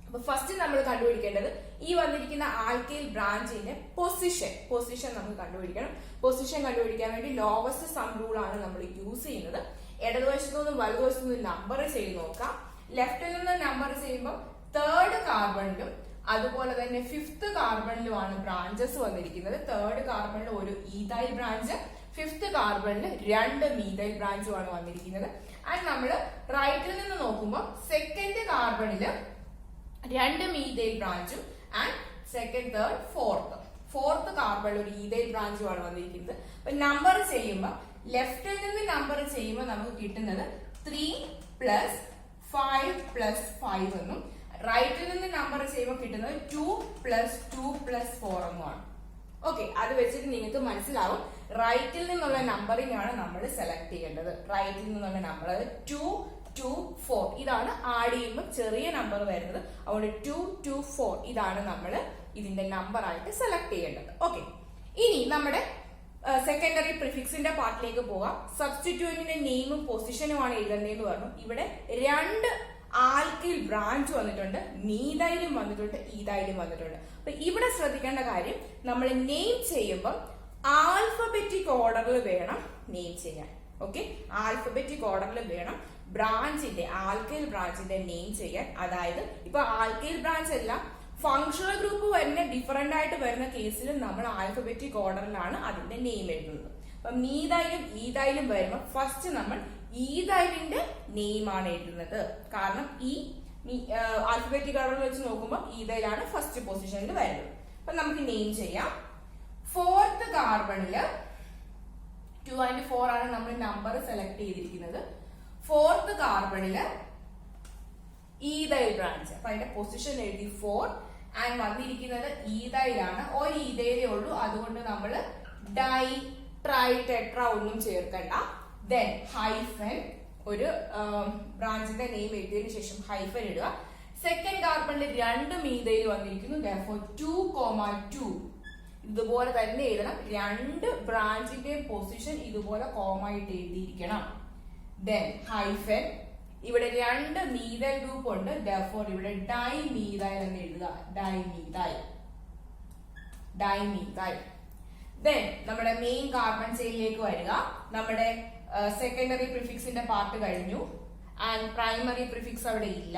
അപ്പൊ ഫസ്റ്റ് നമ്മൾ കണ്ടുപിടിക്കേണ്ടത് ഈ വന്നിരിക്കുന്ന ആൽക്കൈൽ ബ്രാഞ്ചിന്റെ പൊസിഷൻ നമുക്ക് കണ്ടുപിടിക്കണം. പൊസിഷൻ കണ്ടുപിടിക്കാൻ വേണ്ടി ലോവസ്റ്റ് സം റൂൾ ആണ് നമ്മൾ യൂസ് ചെയ്യുന്നത്. ഇടതുവശത്തു നിന്നും വലതുവശത്തു നിന്നും നമ്പർ ചെയ്ത് നോക്കാം. ലെഫ്റ്റിൽ നിന്ന് നമ്പർ ചെയ്യുമ്പോൾ തേർഡ് കാർബണിലും അതുപോലെ തന്നെ ഫിഫ്ത് കാർബണിലുമാണ് ബ്രാഞ്ചസ് വന്നിരിക്കുന്നത്. തേർഡ് കാർബണിൽ ഒരു ഈഥൈൽ ബ്രാഞ്ച്, ഫിഫ്ത് കാർബണിൽ 2 മീഥൈൽ ബ്രാഞ്ചുമാണ് വന്നിരിക്കുന്നത്. ആൻഡ് നമ്മൾ റൈറ്റിൽ നിന്ന് നോക്കുമ്പോൾ സെക്കൻഡ് കാർബണില് 2 മീഥൈൽ ബ്രാഞ്ചും ആൻഡ് സെക്കൻഡ് തേർഡ് ഫോർത്ത് കാർബണിൽ ഒരു ഈഥൈൽ ബ്രാഞ്ചുമാണ് വന്നിരിക്കുന്നത്. അപ്പൊ നമ്പർ ചെയ്യുമ്പോൾ ലെഫ്റ്റിൽ നിന്ന് നമ്പർ ചെയ്യുമ്പോൾ നമുക്ക് കിട്ടുന്നത് 3 + 5 + 5 എന്നും റൈറ്റിൽ നിന്ന് നമ്പർ ചെയ്യുമ്പോൾ കിട്ടുന്നത് 2 + 2 + 4 എന്നുമാണ്. ഓക്കെ, അത് വെച്ചിട്ട് നിങ്ങൾക്ക് മനസ്സിലാവും റൈറ്റിൽ നിന്നുള്ള നമ്പറിംഗ് ആണ് നമ്മൾ സെലക്ട് ചെയ്യേണ്ടത്. റൈറ്റിൽ നിന്നുള്ള നമ്പർ 2 2 4 ഇതാണ് ആഡ് ചെയ്യുമ്പോൾ ചെറിയ നമ്പർ വരുന്നത്. അതുകൊണ്ട് 2 2 4 ഇതാണ് നമ്മൾ ഇതിന്റെ നമ്പർ ആയിട്ട് സെലക്ട് ചെയ്യേണ്ടത്. ഓക്കെ, ഇനി നമ്മുടെ സെക്കൻഡറി പ്രിഫിക്സിന്റെ പാർട്ടിലേക്ക് പോകാം. സബ്സ്റ്റിറ്റ്യൂന്റിന്റെ നെയിമും പൊസിഷനുമാണ് എഴുതേണ്ടതെന്ന് പറഞ്ഞു. ഇവിടെ 2 ആൽക്കൈൽ ബ്രാഞ്ച് വന്നിട്ടുണ്ട്, മീഥൈലും വന്നിട്ടുണ്ട്, ഈഥൈലും വന്നിട്ടുണ്ട്. അപ്പൊ ഇവിടെ ശ്രദ്ധിക്കേണ്ട കാര്യം, നമ്മൾ നെയിം ചെയ്യുമ്പോൾ ആൽഫബറ്റിക് ഓർഡറിൽ വേണം നെയിം ചെയ്യാൻ. ഓക്കെ, ആൽഫബറ്റിക് ഓർഡറിൽ വേണം ബ്രാഞ്ചിന്റെ ആൽക്കൈൽ ബ്രാഞ്ചിന്റെ നെയിം ചെയ്യാൻ. അതായത് ഇപ്പൊ ആൽക്കൈൽ ബ്രാഞ്ച് എല്ലാം ഫങ്ഷണൽ ഗ്രൂപ്പ് വരുന്ന ഡിഫറെന്റ് ആയിട്ട് വരുന്ന കേസിൽ നമ്മൾ ആൽഫബറ്റിക് ഓർഡറിലാണ് അതിന്റെ നെയിം എഴുതുന്നത്. അപ്പൊ മീഥൈലും ഈഥൈലും വരുമ്പോൾ ഫസ്റ്റ് നമ്മൾ ഈഥൈലിന്റെ നെയിം ആണ് എഴുതുന്നത്. കാരണം ഈ ആൽഫബറ്റിക് ഓർഡറിൽ വെച്ച് നോക്കുമ്പോൾ ഈഥൈലാണ് ഫസ്റ്റ് പൊസിഷനിൽ വരുന്നത്. അപ്പൊ നമുക്ക് നെയിം ചെയ്യാം. ഫോർത്ത് കാർബണില് 2 and 4 ആണ് നമ്മൾ നമ്പർ സെലക്ട് ചെയ്തിരിക്കുന്നത്. ഫോർത്ത് കാർബണില് ഈഥൈൽ ബ്രാഞ്ച്, അപ്പൊ അതിന്റെ പൊസിഷൻ എഴുതി 4 ആൻഡ് വന്നിരിക്കുന്നത് ഈഥൈലാണ്. ഒരു ഈഥൈലേ ഉള്ളൂ, അതുകൊണ്ട് നമ്മൾ ഡൈ ട്രൈ ടെട്ര ഒന്നും ചേർക്കണ്ട. ദെൻ ഹൈഫൻ, ഒരു ബ്രാഞ്ചിന്റെ നെയിം എഴുതിയതിനു ശേഷം ഹൈഫൻ ഇടുക. സെക്കൻഡ് കാർബണിൽ 2 മീഥൈൽ വന്നിരിക്കുന്നു. therefore 2,2 ഇതുപോലെ തന്നെ എഴുതണം. 2 ബ്രാഞ്ചിന്റെ പൊസിഷൻ ഇതുപോലെ കോമ ആയിട്ട് എഴുതിയിരിക്കണം. ദെൻ ഹൈഫൻ, ഇവിടെ 2 മീഥൈൽ ഗ്രൂപ്പ് ഉണ്ട്. therefore ഇവിടെ ഡൈമീഥൈൽ എന്ന് എഴുതുക. ഡൈമീഥൈൽ. ദെൻ നമ്മുടെ മെയിൻ കാർബൺ ചെയിനിലേക്ക് വരിക. നമ്മുടെ സെക്കൻഡറി പ്രിഫിക്സിന്റെ പാർട്ട് കഴിഞ്ഞു ആൻഡ് പ്രൈമറി പ്രിഫിക്സ് അവിടെ ഇല്ല.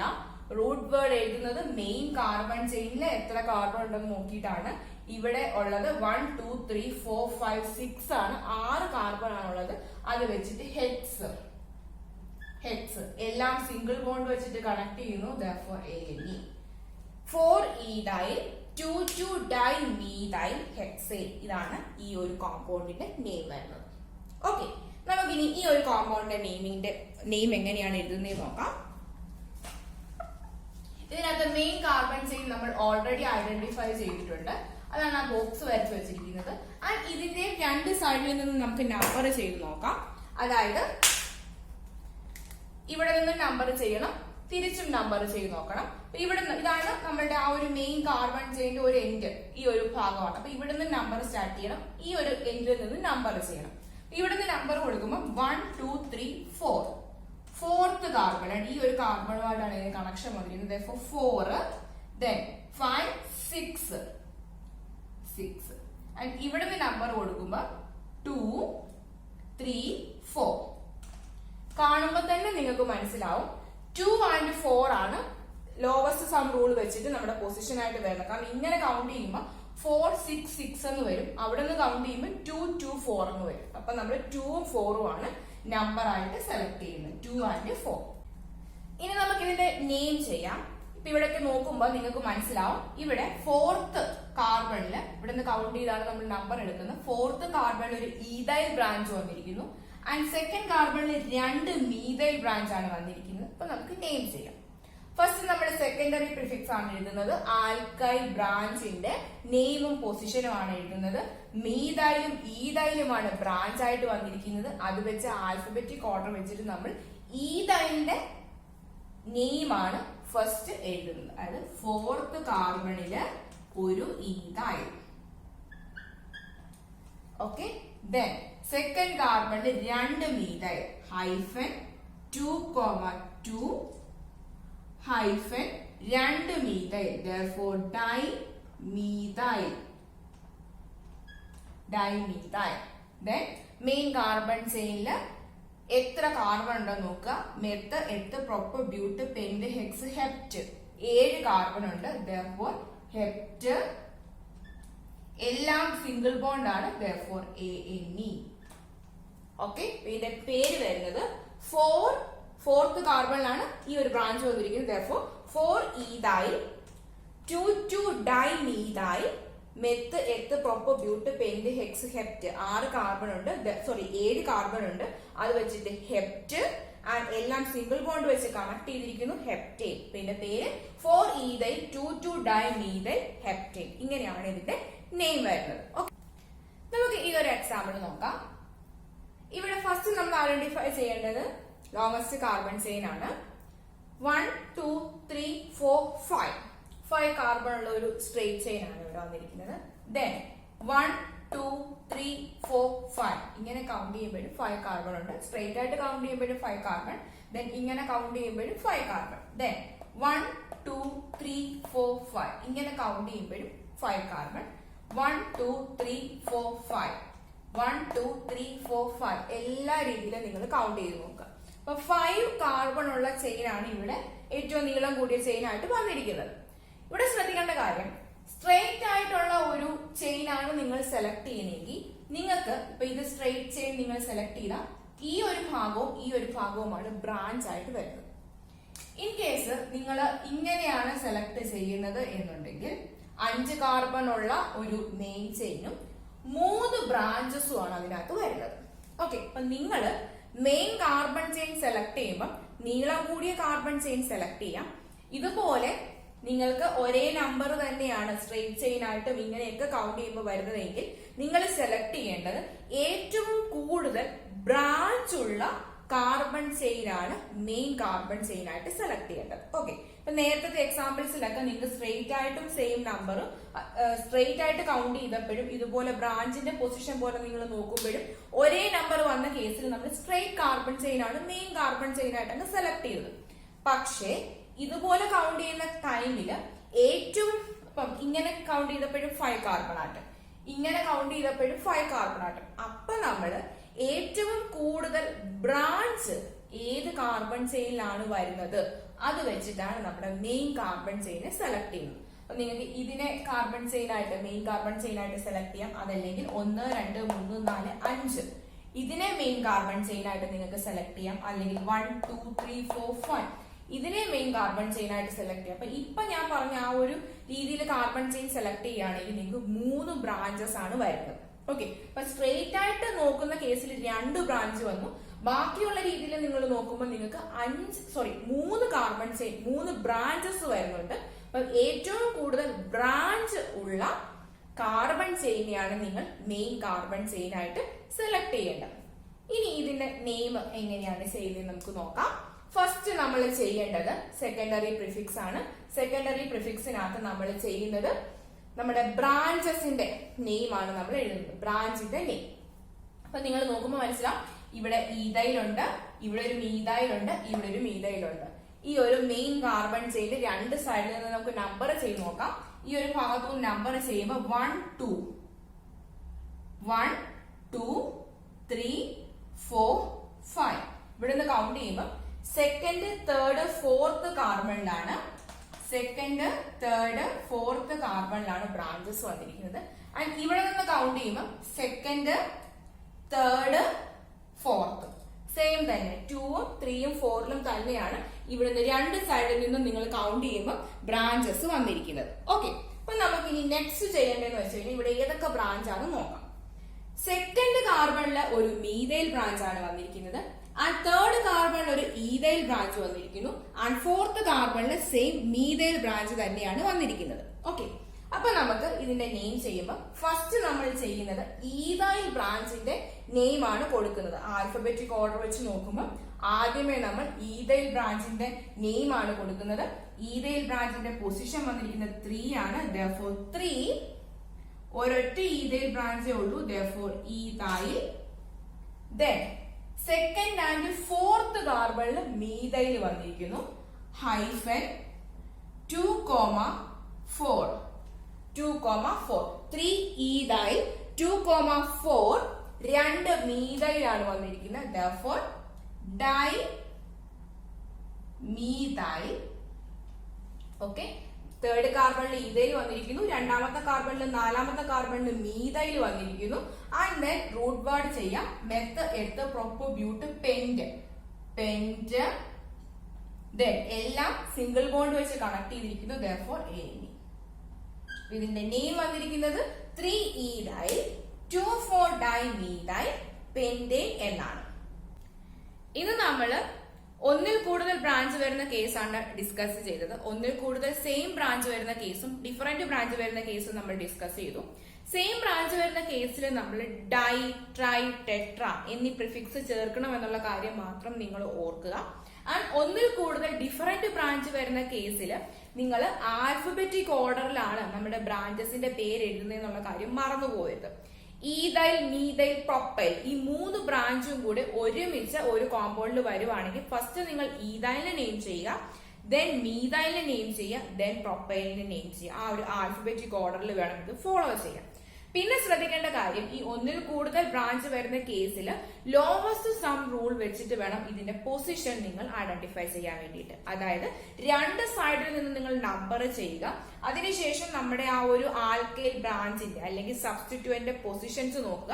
റൂട്ട് വേർഡ് എഴുതുന്നത് മെയിൻ കാർബൺ ചെയിനിൽ എത്ര കാർബൺ ഉണ്ടെന്ന് നോക്കിയിട്ടാണ്. ഇവിടെ ഉള്ളത് 1 2 3 4 5 6 ആണ്. 6 കാർബൺ ആണുള്ളത്. അത് വെച്ചിട്ട് ഹെക്സ് എല്ലാം സിംഗിൾ ബോണ്ട് വെച്ചിട്ട് കണക്ട് ചെയ്യുന്നു. therefore ANE. 4 ethyl 2 2 dimethyl hexane. ഇതാണ് ഈ ഒരു കോമ്പൗണ്ടിന്റെ നെയിം വരുന്നത്. ഓക്കെ, നമുക്കിനി ഈ ഒരു കോമ്പൗണ്ടിന്റെ നെയിം എങ്ങനെയാണ് എഴുതുന്നത് നോക്കാം. ഇതിനകത്ത് മെയിൻ കാർബൺ ചെയിൻ നമ്മൾ ഓൾറെഡി ഐഡന്റിഫൈ ചെയ്തിട്ടുണ്ട്. അതാണ് ആ ബോക്സ് വരച്ച് വെച്ചിരിക്കുന്നത്. ആൻഡ് ഇതിന്റെ രണ്ട് സൈഡിൽ നിന്ന് നമുക്ക് നമ്പർ ചെയ്ത് നോക്കാം. അതായത് ഇവിടെ നിന്ന് നമ്പർ ചെയ്യണം, തിരിച്ചും നമ്പർ ചെയ്ത് നോക്കണം. ഇവിടെ ഇതാണ് നമ്മളുടെ ആ ഒരു മെയിൻ കാർബൺ ചെയിന്റെ ഒരു എൻഡ്, ഈ ഒരു ഭാഗമാണ്. അപ്പൊ ഇവിടെ നിന്ന് നമ്പർ സ്റ്റാർട്ട് ചെയ്യണം, ഈ ഒരു എൻഡിൽ നിന്ന് നമ്പർ ചെയ്യണം. ഇവിടെ നിന്ന് നമ്പർ കൊടുക്കുമ്പോൾ 1 2 3 4 ഫോർത്ത് കാർബൺ ആണ്. ഈ ഒരു കാർബണുമായിട്ടാണ് ഇതിന് കണക്ഷൻ വന്നിരിക്കുന്നത്. 4 then 5 6 ആൻഡ് ഇവിടെ നിന്ന് നമ്പർ കൊടുക്കുമ്പോൾ 2 3 4. കാണുമ്പോൾ തന്നെ നിങ്ങൾക്ക് മനസ്സിലാവും 2 and 4 ആണ് ലോവസ്റ്റ് സം റൂൾ വെച്ചിട്ട് നമ്മുടെ പൊസിഷൻ ആയിട്ട് വരുന്നത്. കാരണം ഇങ്ങനെ കൗണ്ട് ചെയ്യുമ്പോൾ 4 6 6 എന്ന് വരും, അവിടെ നിന്ന് കൗണ്ട് ചെയ്യുമ്പോൾ 2 2 4 എന്ന് വരും. അപ്പൊ നമ്മൾ 2ഉം 4ഉം ആണ് നമ്പർ ആയിട്ട് സെലക്ട് ചെയ്യുന്നത്, 2 and 4. ഇനി നമുക്ക് ഇതിന്റെ നെയിം ചെയ്യാം. ഇപ്പൊ ഇവിടെയൊക്കെ നോക്കുമ്പോൾ നിങ്ങൾക്ക് മനസ്സിലാവും ഇവിടെ ഫോർത്ത് കാർബണില് ഇവിടെ നിന്ന് കൗണ്ട് ചെയ്താണ് നമ്മൾ നമ്പർ എടുക്കുന്നത്. ഫോർത്ത് കാർബണിൽ ഒരു ഈഥൈൽ ബ്രാഞ്ച് വന്നിരിക്കുന്നു ആൻഡ് സെക്കൻഡ് കാർബണിൽ 2 മീഥൈൽ ബ്രാഞ്ച് ആണ് വന്നിരിക്കുന്നത്. അപ്പൊ നമുക്ക് നെയിം ചെയ്യാം. ഫസ്റ്റ് നമ്മുടെ സെക്കൻഡറി പ്രിഫിക്സ് ആണ് എഴുതുന്നത്. ആൽക്കൈൽ ബ്രാഞ്ചിന്റെ നെയിമും പൊസിഷനും ആണ് എഴുതുന്നത്. മീഥൈലും ഈഥൈലുമാണ് ബ്രാഞ്ച് ആയിട്ട് വന്നിരിക്കുന്നത്. അത് വെച്ച് ആൽഫബറ്റിക് ഓർഡർ വെച്ചിട്ട് നമ്മൾ ഈഥൈലിന്റെ നെയിമാണ് ഫസ്റ്റ് എഴുതുന്നത്. അതായത് ഫോർത്ത് കാർബണില് ഒരു ഈഥൈൽ. ഓക്കെ, ദെൻ സെക്കൻഡ് കാർബണിൽ 2 methyl -2,2 -2 methyl, therefore dimethyl. Then main carbon ചെയിനില് എത്ര കാർബൺ ഉണ്ടെന്ന് നോക്കുക. Meth, eth, prop, but, pent, hex, hept 7 carbon ഉണ്ട്. therefore ഹെപ്റ്റ് എല്ലാം സിംഗിൾ ബോണ്ട് ആണ്. therefore ANE. ഓക്കെ, ഇതിന്റെ പേര് വരുന്നത് ഫോർത്ത് കാർബണിലാണ് ഈ ഒരു ബ്രാഞ്ച് വന്നിരിക്കുന്നത്. therefore 4-ethyl 2,2-dimethyl, meth, eth, prop, but, pent, hex, hept 6 carbon ഉണ്ട്. 7 കാർബൺ ഉണ്ട്. അത് വെച്ചിട്ട് ഹെപ്റ്റ് ആൻഡ് എല്ലാം സിംഗിൾ ബോണ്ട് വെച്ച് കണക്ട് ചെയ്തിരിക്കുന്നു, ഹെപ്റ്റേൻ. പിന്നെ പേര് 4-ethyl 2,2-dimethyl ഹെപ്റ്റേൻ. ഇങ്ങനെയാണ് ഇതിന്റെ നെയിം വരുന്നത്. നമുക്ക് ഈ ഒരു എക്സാമ്പിൾ നോക്കാം. ഇവിടെ ഫസ്റ്റ് നമ്മൾ ഐഡന്റിഫൈ ചെയ്യേണ്ടത് ലോങ്സ്റ്റ് കാർബൺ ചെയിൻ ആണ്. 1 2 3 4 5 കാർബൺ ഉള്ള ഒരു സ്ട്രെയിറ്റ് ചെയിൻ ആണ് ഇവിടെ വന്നിരിക്കുന്നത്. ദെൻ 1 2 3 4 5 ഇങ്ങനെ കൗണ്ട് ചെയ്യുമ്പോഴും 5 കാർബൺ ഉണ്ട്. സ്ട്രെയിറ്റ് ആയിട്ട് കൗണ്ട് ചെയ്യുമ്പോഴും 5 കാർബൺ. ദെൻ ഇങ്ങനെ കൗണ്ട് ചെയ്യുമ്പോഴും 5 കാർബൺ. ദെൻ 1 2 3 4 5 ഇങ്ങനെ കൗണ്ട് ചെയ്യുമ്പോഴും 5 കാർബൺ. 1 2 3 4 5 1 2 3 4 5 എല്ലാ രീതിയിലും നിങ്ങൾ കൗണ്ട് ചെയ്ത് നോക്കുക. അപ്പൊ 5 കാർബൺ ഉള്ള ചെയിൻ ആണ് ഇവിടെ ഏറ്റവും നീളം കൂടിയ ചെയിൻ ആയിട്ട് വന്നിരിക്കുന്നത്. ഇവിടെ ശ്രദ്ധിക്കേണ്ട കാര്യം, സ്ട്രെയിറ്റ് ആയിട്ടുള്ള ഒരു ചെയിൻ ആണ് നിങ്ങൾ സെലക്ട് ചെയ്യുന്നതെങ്കിൽ നിങ്ങൾക്ക് ഇപ്പൊ ഇത് സ്ട്രെയിറ്റ് ചെയിൻ നിങ്ങൾ സെലക്ട് ചെയ്താൽ ഈ ഒരു ഭാഗവും ഈ ഒരു ഭാഗവുമാണ് ബ്രാഞ്ച് ആയിട്ട് വരുന്നത്. ഇൻ കേസ് നിങ്ങൾ ഇങ്ങനെയാണ് സെലക്ട് ചെയ്യുന്നത് എന്നുണ്ടെങ്കിൽ 5 കാർബൺ ഉള്ള ഒരു മെയിൻ ചെയിനും 3 ബ്രാഞ്ചസും ആണ് അതിനകത്ത് വരുന്നത്. ഓക്കെ, അപ്പൊ നിങ്ങൾ മെയിൻ കാർബൺ ചെയിൻ സെലക്ട് ചെയ്യുമ്പോൾ നീളം കൂടിയ കാർബൺ ചെയിൻ സെലക്ട് ചെയ്യാം. ഇതുപോലെ നിങ്ങൾക്ക് ഒരേ നമ്പർ തന്നെയാണ് സ്ട്രെയിറ്റ് ചെയിൻ ആയിട്ടും ഇങ്ങനെയൊക്കെ കൗണ്ട് ചെയ്യുമ്പോൾ വരുന്നതെങ്കിൽ നിങ്ങൾ സെലക്ട് ചെയ്യേണ്ടത് ഏറ്റവും കൂടുതൽ ബ്രാഞ്ച് ഉള്ള കാർബൺ ചെയിൻ ആണ് മെയിൻ കാർബൺ ചെയിൻ ആയിട്ട് സെലക്ട് ചെയ്യേണ്ടത്. ഓക്കെ, ഇപ്പൊ നേരത്തെ എക്സാമ്പിൾസിലൊക്കെ നിങ്ങൾക്ക് സ്ട്രെയിറ്റ് ആയിട്ടും സെയിം നമ്പർ സ്ട്രെയിറ്റ് ആയിട്ട് കൗണ്ട് ചെയ്തപ്പോഴും ഇതുപോലെ ബ്രാഞ്ചിന്റെ പൊസിഷൻ പോലെ നിങ്ങൾ നോക്കുമ്പോഴും ഒരേ നമ്പർ വന്ന കേസിൽ നമ്മൾ സ്ട്രെയിറ്റ് കാർബൺ ചെയിൻ ആണ് മെയിൻ കാർബൺ ചെയിൻ ആയിട്ടാണ് സെലക്ട് ചെയ്തത്. പക്ഷേ ഇതുപോലെ കൗണ്ട് ചെയ്യുന്ന ടൈമില് ഏറ്റവും ഇപ്പം ഇങ്ങനെ കൗണ്ട് ചെയ്തപ്പോഴും 5 കാർബൺ ആറ്റം, ഇങ്ങനെ കൗണ്ട് ചെയ്തപ്പോഴും 5 കാർബൺ ആറ്റം. അപ്പൊ നമ്മള് ഏറ്റവും കൂടുതൽ ബ്രാഞ്ച് ഏത് കാർബൺ ചെയിനിലാണ് വരുന്നത് അത് വെച്ചിട്ടാണ് നമ്മുടെ മെയിൻ കാർബൺ ചെയിനെ സെലക്ട് ചെയ്യുന്നത്. അപ്പൊ നിങ്ങൾക്ക് ഇതിനെ കാർബൺ ചെയിൻ ആയിട്ട് മെയിൻ കാർബൺ ചെയിൻ ആയിട്ട് സെലക്ട് ചെയ്യാം. അതല്ലെങ്കിൽ 1 2 3 4 5 ഇതിനെ മെയിൻ കാർബൺ ചെയിൻ ആയിട്ട് നിങ്ങൾക്ക് സെലക്ട് ചെയ്യാം. അല്ലെങ്കിൽ 1 2 3 4 5 ഇതിനെ മെയിൻ കാർബൺ ചെയിൻ ആയിട്ട് സെലക്ട് ചെയ്യാം. അപ്പൊ ഇപ്പൊ ഞാൻ പറഞ്ഞ ആ ഒരു രീതിയിൽ കാർബൺ ചെയിൻ സെലക്ട് ചെയ്യുകയാണെങ്കിൽ നിങ്ങൾക്ക് 3 ബ്രാഞ്ചസ് ആണ് വരുന്നത്. ഓക്കെ, അപ്പൊ സ്ട്രെയിറ്റ് ആയിട്ട് നോക്കുന്ന കേസിൽ 2 ബ്രാഞ്ച് വന്നു. ബാക്കിയുള്ള രീതിയിൽ നിങ്ങൾ നോക്കുമ്പോൾ നിങ്ങൾക്ക് 3 കാർബൺ ചെയിൻ 3 ബ്രാഞ്ചസ് വരുന്നുണ്ട്. അപ്പൊ ഏറ്റവും കൂടുതൽ ബ്രാഞ്ച് ഉള്ള കാർബൺ ചെയിനെയാണ് നിങ്ങൾ മെയിൻ കാർബൺ ചെയിൻ ആയിട്ട് സെലക്ട് ചെയ്യേണ്ടത്. ഇനി ഇതിന്റെ നെയിം എങ്ങനെയാണ് ചെയ്യുന്നത് നമുക്ക് നോക്കാം. ഫസ്റ്റ് നമ്മൾ ചെയ്യേണ്ടത് സെക്കൻഡറി പ്രിഫിക്സ് ആണ്. സെക്കൻഡറി പ്രിഫിക്സിനകത്ത് നമ്മൾ ചെയ്യുന്നത് നമ്മുടെ ബ്രാഞ്ചസിന്റെ നെയിം ആണ് നമ്മൾ എഴുതുന്നത്, ബ്രാഞ്ചിന്റെ നെയിം. അപ്പൊ നിങ്ങൾ നോക്കുമ്പോൾ മനസ്സിലാവും, ഇവിടെ ഈഥൈലുണ്ട്, ഇവിടെ ഒരു മീഥൈലുണ്ട്, ഇവിടെ ഒരു മീഥൈലുണ്ട്. ഈ ഒരു മെയിൻ കാർബൺ ചെയിൻ 2 സൈഡിൽ നിന്ന് നമുക്ക് നമ്പർ ചെയ്ത് നോക്കാം. ഈ ഒരു ഭാഗത്തും നമ്പർ ചെയ്യുമ്പോൾ 1 2 1 2 3 4 5 ഇവിടെ നിന്ന് കൗണ്ട് ചെയ്യുമ്പോൾ സെക്കൻഡ് തേർഡ് ഫോർത്ത് കാർബണിലാണ് ബ്രാഞ്ചസ് വന്നിരിക്കുന്നത്. ആൻഡ് ഇവിടെ നിന്ന് കൗണ്ട് ചെയ്യുമ്പോൾ സെക്കൻഡ് തേർഡ് ഫോർത്ത് സെയിം തന്നെ 2ഉം 3ഉം 4ലും തന്നെയാണ് ഇവിടുന്ന് 2 സൈഡിൽ നിന്നും നിങ്ങൾ കൗണ്ട് ചെയ്യുമ്പോൾ ബ്രാഞ്ചസ് വന്നിരിക്കുന്നത്. ഓക്കെ, അപ്പൊ നമുക്ക് ഇനി നെക്സ്റ്റ് ചെയ്യേണ്ടതെന്ന് വെച്ച് കഴിഞ്ഞാൽ ഇവിടെ ഏതൊക്കെ ബ്രാഞ്ച് ആണെന്ന് നോക്കാം. സെക്കൻഡ് കാർബണില് ഒരു മീഥൈൽ ബ്രാഞ്ച് ആണ് വന്നിരിക്കുന്നത്. ആൻഡ് തേർഡ് കാർബണിൽ ഒരു ഈഥൈൽ ബ്രാഞ്ച് വന്നിരിക്കുന്നു. ആൻഡ് ഫോർത്ത് കാർബണിൽ സെയിം മീഥൈൽ ബ്രാഞ്ച് തന്നെയാണ് വന്നിരിക്കുന്നത്. ഓക്കെ, അപ്പൊ നമുക്ക് ഇതിന്റെ നെയിം ചെയ്യുമ്പോൾ ഫസ്റ്റ് നമ്മൾ ചെയ്യുന്നത് ഈഥൈൽ ബ്രാഞ്ചിന്റെ നെയിം ആണ് കൊടുക്കുന്നത്. ആൽഫബറ്റിക് ഓർഡർ വെച്ച് നോക്കുമ്പോൾ ആദ്യമേ നമ്മൾ ഈഥൈൽ ബ്രാഞ്ചിന്റെ നെയിം ആണ് കൊടുക്കുന്നത്. ഈഥൈൽ ബ്രാഞ്ചിന്റെ പൊസിഷൻ വന്നിരിക്കുന്നത് 3 ആണ്. therefore 3 ഒരൊറ്റ ഈഥൈൽ ബ്രാഞ്ചേ ഉള്ളൂ, therefore ethyl. then second and fourth കാർബണിൽ മീഥൈൽ വന്നിരിക്കുന്നു. ഹൈഫൻ 2,4 3 ഈഥൈൽ 2,4 2 മീഥൈൽ ആണ് വന്നിരിക്കുന്നത്. therefore di methyl. Okay, third കാർബണിൽ ഈഥൈൽ വന്നിരിക്കുന്നു, രണ്ടാമത്തെ കാർബണിൽ നാലാമത്തെ കാർബണിൽ മീഥൈൽ വന്നിരിക്കുന്നു. ആൻഡ് ദെൻ റൂട്ട് വേർഡ് ചെയ്യാം. Meth eth prop but pent then എല്ലാം സിംഗിൾ ബോണ്ട് വെച്ച് കണക്ട് ചെയ്തിരിക്കുന്നു. therefore ANE. ഇതിന്റെ നെയിം വന്നിരിക്കുന്നത് 3 ഈഥൈൽ 2,4 ഡൈമീഥൈൽ പെന്റേൻ എന്നാണ്. ഇത് നമ്മള് ഒന്നിൽ കൂടുതൽ ബ്രാഞ്ച് വരുന്ന കേസാണ് ഡിസ്കസ് ചെയ്തത്. ഒന്നിൽ കൂടുതൽ സെയിം ബ്രാഞ്ച് വരുന്ന കേസും ഡിഫറെന്റ് ബ്രാഞ്ച് വരുന്ന കേസും നമ്മൾ ഡിസ്കസ് ചെയ്തു. സെയിം ബ്രാഞ്ച് വരുന്ന കേസിൽ നമ്മൾ ഡൈ, ട്രൈ, ടെട്ര എന്നീ പ്രിഫിക്സ് ചേർക്കണം എന്നുള്ള കാര്യം മാത്രം നിങ്ങൾ ഓർക്കുക. ആൻഡ് ഒന്നിൽ കൂടുതൽ ഡിഫറെന്റ് ബ്രാഞ്ച് വരുന്ന കേസിൽ നിങ്ങൾ ആൽഫബറ്റിക് ഓർഡറിലാണ് നമ്മുടെ ബ്രാഞ്ചസിന്റെ പേര് എഴുതുന്നതെന്നുള്ള കാര്യം മറന്നുപോയത്. ഈഥൈൽ, മീഥൈൽ, പ്രൊപ്പൈൽ ഈ 3 ബ്രാഞ്ചും കൂടി ഒരുമിച്ച് ഒരു കോമ്പൗണ്ടിൽ വരുവാണെങ്കിൽ ഫസ്റ്റ് നിങ്ങൾ ഈഥൈലിനെ നെയിം ചെയ്യുക, ദെൻ മീഥൈലിനെ നെയിം ചെയ്യുക, ദെൻ പ്രൊപ്പൈലിനെ നെയിം ചെയ്യുക. ആ ഒരു ആൽഫബറ്റിക് ഓർഡറിൽ വേണം ഇത് ഫോളോ ചെയ്യാം. പിന്നെ ശ്രദ്ധിക്കേണ്ട കാര്യം, ഈ ഒന്നിൽ കൂടുതൽ ബ്രാഞ്ച് വരുന്ന കേസിൽ ലോവസ്റ്റ് സം റൂൾ വെച്ചിട്ട് വേണം ഇതിന്റെ പൊസിഷൻ നിങ്ങൾ ഐഡന്റിഫൈ ചെയ്യാൻ വേണ്ടിയിട്ട്. അതായത് 2 സൈഡിൽ നിന്ന് നിങ്ങൾ നമ്പർ ചെയ്യുക, അതിനുശേഷം നമ്മുടെ ആ ഒരു ആൽക്കൈൽ ബ്രാഞ്ചിന്റെ അല്ലെങ്കിൽ സബ്സ്റ്റിറ്റ്യൂവന്റിന്റെ പൊസിഷൻസ് നോക്കുക.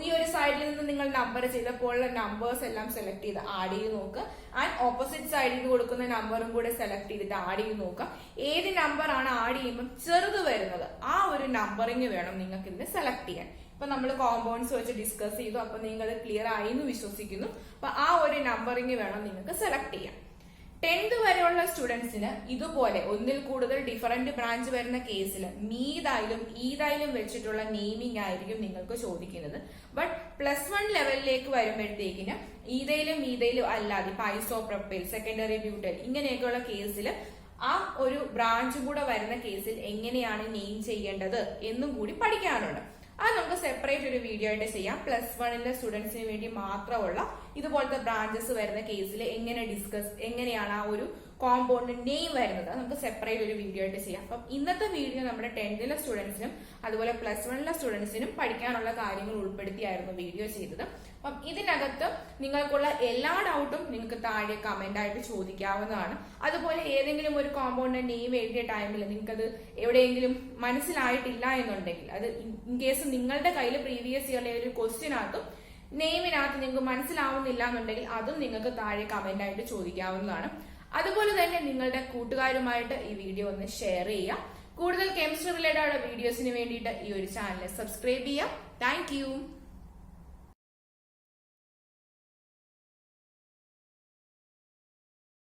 ഈ ഒരു സൈഡിൽ നിന്ന് നിങ്ങൾ നമ്പർ ചെയ്തപ്പോൾ നമ്പേഴ്സ് എല്ലാം സെലക്ട് ചെയ്ത് ആഡ് ചെയ്ത് നോക്കുക. ആൻഡ് ഓപ്പോസിറ്റ് സൈഡിൽ നിന്ന് കൊടുക്കുന്ന നമ്പറും കൂടെ സെലക്ട് ചെയ്തിട്ട് ആഡ് ചെയ്ത് നോക്കുക. ഏത് നമ്പർ ആണ് ആഡ് ചെയ്യുമ്പോൾ ചെറുത് വരുന്നത് ആ ഒരു നമ്പറിങ് വേണം നിങ്ങൾക്ക് ഇതിനെ സെലക്ട് ചെയ്യാൻ. ഇപ്പൊ നമ്മൾ കോമ്പൗണ്ട്സ് വെച്ച് ഡിസ്കസ് ചെയ്തു, അപ്പൊ നിങ്ങൾ ക്ലിയർ ആയി എന്ന് വിശ്വസിക്കുന്നു. അപ്പൊ ആ ഒരു നമ്പറിങ് വേണം നിങ്ങൾക്ക് സെലക്ട് ചെയ്യാൻ. 10th വരെയുള്ള സ്റ്റുഡൻസിന് ഇതുപോലെ ഒന്നിൽ കൂടുതൽ ഡിഫറെന്റ് ബ്രാഞ്ച് വരുന്ന കേസിൽ മീഥൈലും ഈഥൈലും വെച്ചിട്ടുള്ള നെയിമിംഗ് ആയിരിക്കും നിങ്ങൾക്ക് ചോദിക്കുന്നത്. ബട്ട് +1 ലെവലിലേക്ക് വരുമ്പോഴത്തേക്കിന് ഈഥൈലും മീഥൈലും അല്ലാതെ ഇപ്പൊ ഐസോപ്രോപ്പൈൽ, സെക്കൻഡറി ബ്യൂട്ടൈൽ ഇങ്ങനെയൊക്കെയുള്ള കേസിൽ ആ ഒരു ബ്രാഞ്ചും കൂടെ വരുന്ന കേസിൽ എങ്ങനെയാണ് നെയിം ചെയ്യേണ്ടത് എന്നും കൂടി പഠിക്കാനുണ്ട്. അത് നമുക്ക് സെപ്പറേറ്റ് ഒരു വീഡിയോ ആയിട്ട് ചെയ്യാം. +1 സ്റ്റുഡൻസിന് വേണ്ടി മാത്രമുള്ള ഇതുപോലത്തെ ബ്രാഞ്ചസ് വരുന്ന കേസിൽ എങ്ങനെയാണ് ആ ഒരു കോമ്പൗണ്ട് നെയിം വരുന്നത് നമുക്ക് സെപ്പറേറ്റ് ഒരു വീഡിയോ ആയിട്ട് ചെയ്യാം. അപ്പം ഇന്നത്തെ വീഡിയോ നമ്മുടെ 10th സ്റ്റുഡൻസിനും അതുപോലെ +1 സ്റ്റുഡൻസിനും പഠിക്കാനുള്ള കാര്യങ്ങൾ ഉൾപ്പെടുത്തിയായിരുന്നു വീഡിയോ ചെയ്തത്. അപ്പം ഇതിനകത്ത് നിങ്ങൾക്കുള്ള എല്ലാ ഡൗട്ടും നിങ്ങൾക്ക് താഴെ കമന്റ് ആയിട്ട് ചോദിക്കാവുന്നതാണ്. അതുപോലെ ഏതെങ്കിലും ഒരു കോമ്പൗണ്ട് നെയിം എഴുതിയ ടൈമിൽ നിങ്ങൾക്കത് എവിടെയെങ്കിലും മനസ്സിലായിട്ടില്ല എന്നുണ്ടെങ്കിൽ, അത് ഇൻ കേസ് നിങ്ങളുടെ കയ്യിൽ പ്രീവിയസ് ഇയറിലെ ഒരു ക്വസ്റ്റ്യനകത്തും നെയിമിനകത്ത് നിങ്ങൾക്ക് മനസ്സിലാവുന്നില്ല എന്നുണ്ടെങ്കിൽ അതും നിങ്ങൾക്ക് താഴെ കമന്റ് ആയിട്ട് ചോദിക്കാവുന്നതാണ്. അതുപോലെ തന്നെ നിങ്ങളുടെ കൂട്ടുകാരുമായിട്ട് ഈ വീഡിയോ ഒന്ന് ഷെയർ ചെയ്യുക. കൂടുതൽ കെമിസ്ട്രി റിലേറ്റഡ് വീഡിയോസിന് വേണ്ടിയിട്ട് ഈ ഒരു ചാനൽ സബ്സ്ക്രൈബ് ചെയ്യുക. താങ്ക്